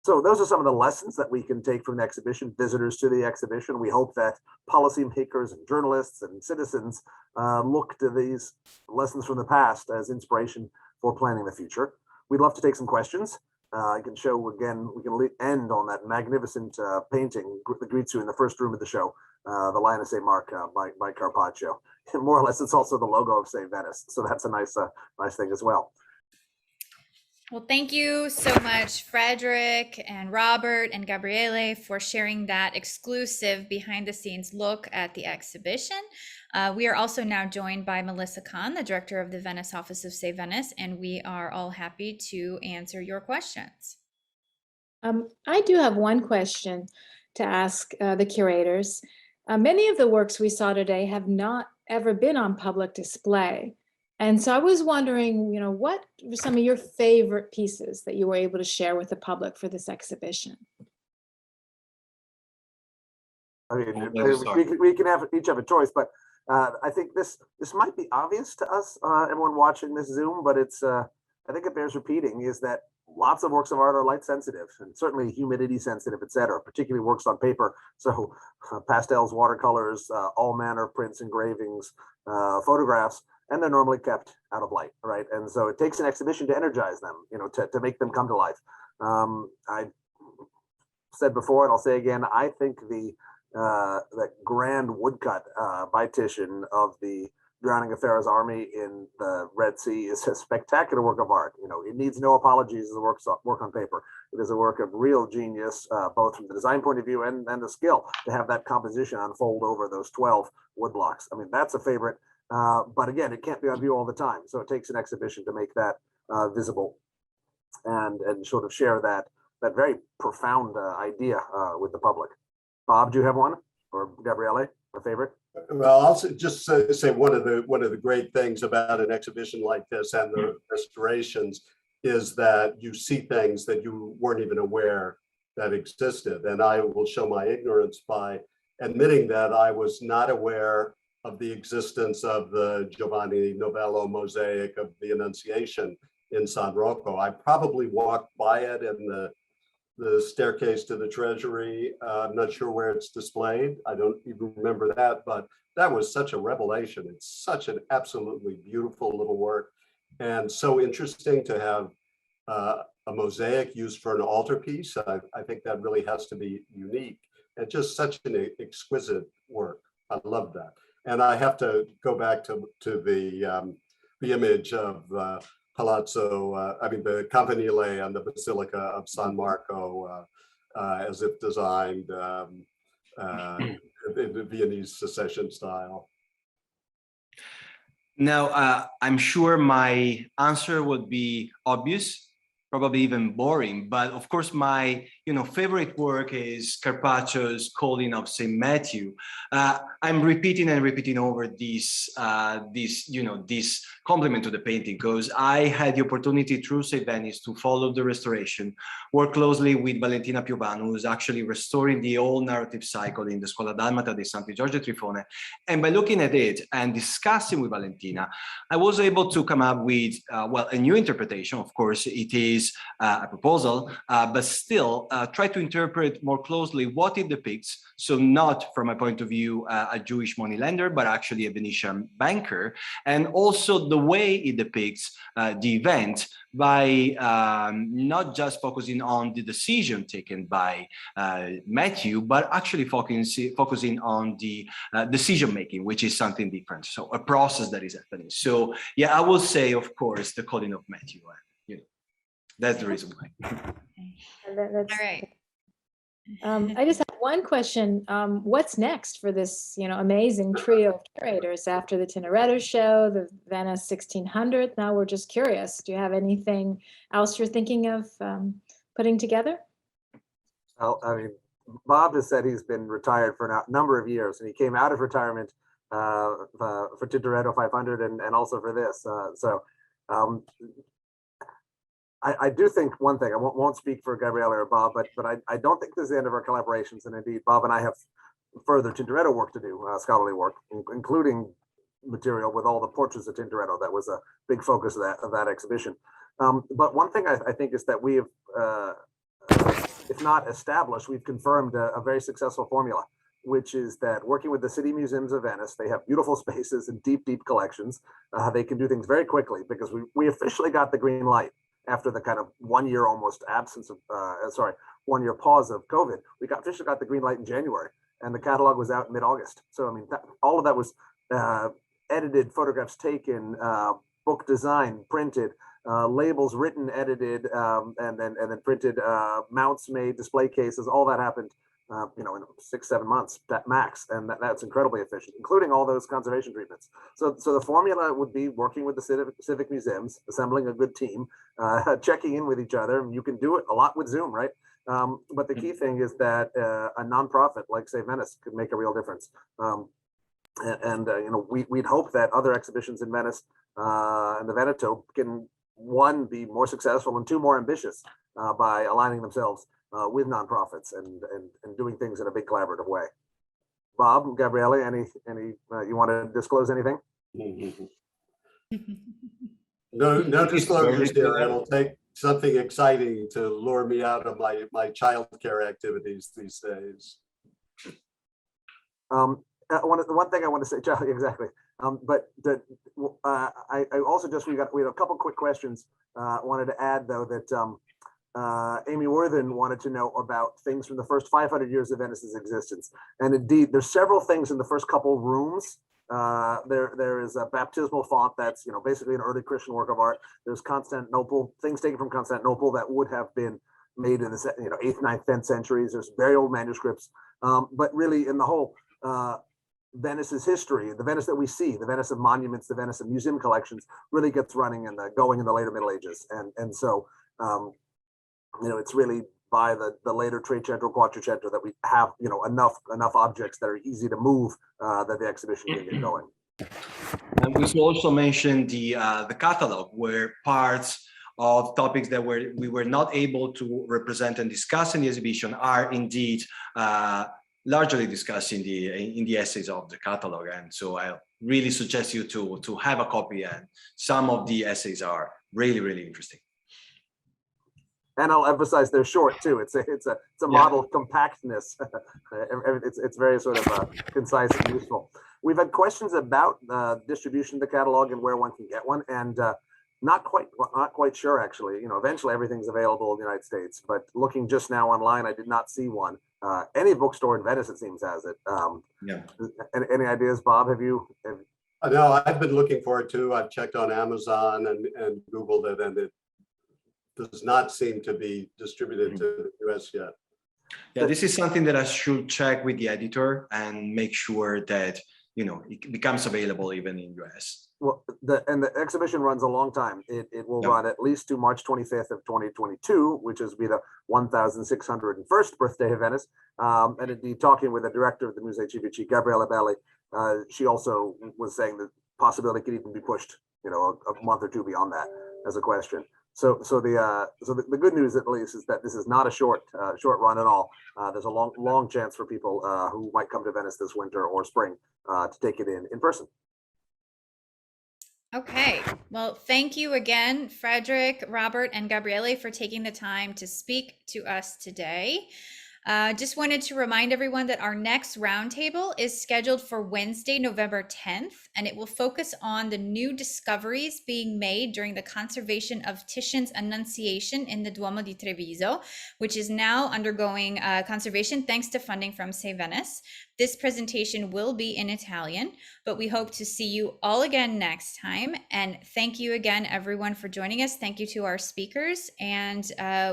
So those are some of the lessons that we can take from the exhibition, visitors to the exhibition. We hope that policymakers and journalists and citizens look to these lessons from the past as inspiration for planning the future. We'd love to take some questions. I can show again, we can end on that magnificent painting that greets you in the first room of the show, the Lion of St. Mark by Carpaccio. And more or less, it's also the logo of Save Venice. So that's a nice thing as well. Well, thank you so much, Frederick and Robert and Gabriele, for sharing that exclusive behind the scenes look at the exhibition. We are also now joined by Melissa Kahn, the director of the Venice office of Save Venice, and we are all happy to answer your questions. I do have one question to ask the curators. Many of the works we saw today have not ever been on public display. And so I was wondering, what were some of your favorite pieces that you were able to share with the public for this exhibition? I mean, we can have each have a choice, but I think this might be obvious to us, everyone watching this Zoom, but it's I think it bears repeating, is that lots of works of art are light sensitive and certainly humidity sensitive, etc., particularly works on paper. So pastels, watercolors, all manner of prints, engravings, photographs, and they're normally kept out of light, right? And so it takes an exhibition to energize them, to make them come to life. I said before, and I'll say again, I think that grand woodcut by Titian of the drowning of Pharaoh's army in the Red Sea is a spectacular work of art. It needs no apologies as a work on paper. It is a work of real genius, both from the design point of view and the skill to have that composition unfold over those 12 wood blocks. I mean, that's a favorite. But again, it can't be on view all the time. So it takes an exhibition to make that visible and sort of share that very profound idea with the public. Bob, do you have one? Or Gabriele, a favorite? Well, I'll just say one of the great things about an exhibition like this and the restorations is that you see things that you weren't even aware that existed. And I will show my ignorance by admitting that I was not aware of the existence of the Giovanni Novello mosaic of the Annunciation in San Rocco. I probably walked by it in the staircase to the Treasury. I'm not sure where it's displayed. I don't even remember that, but that was such a revelation. It's such an absolutely beautiful little work and so interesting to have a mosaic used for an altarpiece. I think that really has to be unique and just such an exquisite work. I love that. And I have to go back to the image of the Campanile and the Basilica of San Marco, as if designed in the Viennese secession style. Now, I'm sure my answer would be obvious, probably even boring, but of course my favorite work is Carpaccio's Calling of St. Matthew. I'm repeating and repeating over this compliment to the painting because I had the opportunity through Save Venice to follow the restoration, work closely with Valentina Piovano, who's actually restoring the old narrative cycle in the Scuola Dalmata di Santi Giorgio Trifone. And by looking at it and discussing with Valentina, I was able to come up with, a new interpretation. Of course, it is a proposal, but still try to interpret more closely what it depicts. So not from a point of view, a Jewish moneylender, but actually a Venetian banker. And also the way it depicts the event by not just focusing on the decision taken by Matthew, but actually focusing on the decision-making, which is something different. So a process that is happening. So yeah, I will say, of course, the Calling of Matthew. That's the reason why. All right. I just have one question. What's next for this, amazing trio of curators after the Tintoretto show, the Venice 1600? Now we're just curious. Do you have anything else you're thinking of putting together? Well, I mean, Bob has said he's been retired for a number of years, and he came out of retirement for Tintoretto 500 and also for this. I do think one thing, I won't speak for Gabriele or Bob, but I don't think this is the end of our collaborations. And indeed, Bob and I have further Tintoretto work to do, scholarly work, including material with all the portraits of Tintoretto. That was a big focus of that exhibition. But one thing I think is that we have, if not established, we've confirmed a very successful formula, which is that working with the City Museums of Venice, they have beautiful spaces and deep collections. They can do things very quickly because we officially got the green light after the kind of 1 year almost absence of, 1 year pause of COVID. We officially got the green light in January, and the catalog was out in mid-August. So I mean, all of that was edited, photographs taken, book design, printed, labels written, edited, and then printed, mounts made, display cases. All that happened, in 6-7 months at max, and that's incredibly efficient, including all those conservation treatments. So the formula would be working with the civic museums, assembling a good team, checking in with each other. You can do it a lot with Zoom, right? But the key thing is that a nonprofit like Save Venice could make a real difference. We'd hope that other exhibitions in Venice and the Veneto can, one, be more successful, and two, more ambitious by aligning themselves with nonprofits and doing things in a big collaborative way. Bob, Gabriele, any you want to disclose anything? No disclosures here. It'll take something exciting to lure me out of my childcare activities these days. One thing I want to say, Charlie, exactly. I also just we had a couple quick questions. Wanted to add though that Amy Worthen wanted to know about things from the first 500 years of Venice's existence, and indeed, there's several things in the first couple rooms. There is a baptismal font that's basically an early Christian work of art. There's Constantinople, things taken from Constantinople that would have been made in the 8th, 9th, 10th centuries. There's very old manuscripts, but really in the whole Venice's history, the Venice that we see, the Venice of monuments, the Venice of museum collections, really gets running and going in the later Middle Ages, and so it's really by the later Trecento, Quattrocento that we have enough objects that are easy to move that the exhibition can get going. And we should also mention the catalog, where parts of topics that we were not able to represent and discuss in the exhibition are indeed largely discussed in the essays of the catalog. And so I really suggest you to have a copy, and some of the essays are really, really interesting. And I'll emphasize they're short too. It's a model of compactness. It's very sort of concise and useful. We've had questions about distribution of the catalog and where one can get one, and not quite sure actually. Eventually everything's available in the United States, but looking just now online, I did not see one. Any bookstore in Venice, it seems, has it. Any ideas, Bob? Have you? No, I've been looking for it too. I've checked on Amazon and Googled it, and it does not seem to be distributed to the US yet. Yeah, this is something that I should check with the editor and make sure that it becomes available even in US. Well, the exhibition runs a long time. It will run at least to March 25th of 2022, which is be the 1601st birthday of Venice. And indeed, talking with the director of the Musei Civici, Gabriele Matino, she also was saying the possibility could even be pushed, a month or two beyond that as a question. So the good news at least is that this is not a short run at all. There's a long chance for people who might come to Venice this winter or spring to take it in person. Okay, well, thank you again, Frederick, Robert, and Gabriele, for taking the time to speak to us today. Just wanted to remind everyone that our next roundtable is scheduled for Wednesday, November 10th, and it will focus on the new discoveries being made during the conservation of Titian's Annunciation in the Duomo di Treviso, which is now undergoing conservation thanks to funding from Save Venice. This presentation will be in Italian, but we hope to see you all again next time. And thank you again, everyone, for joining us. Thank you to our speakers, and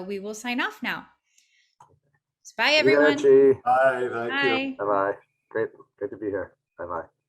we will sign off now. Bye, everyone. Bye. Bye. Thank you. Bye-bye. Great to be here. Bye-bye.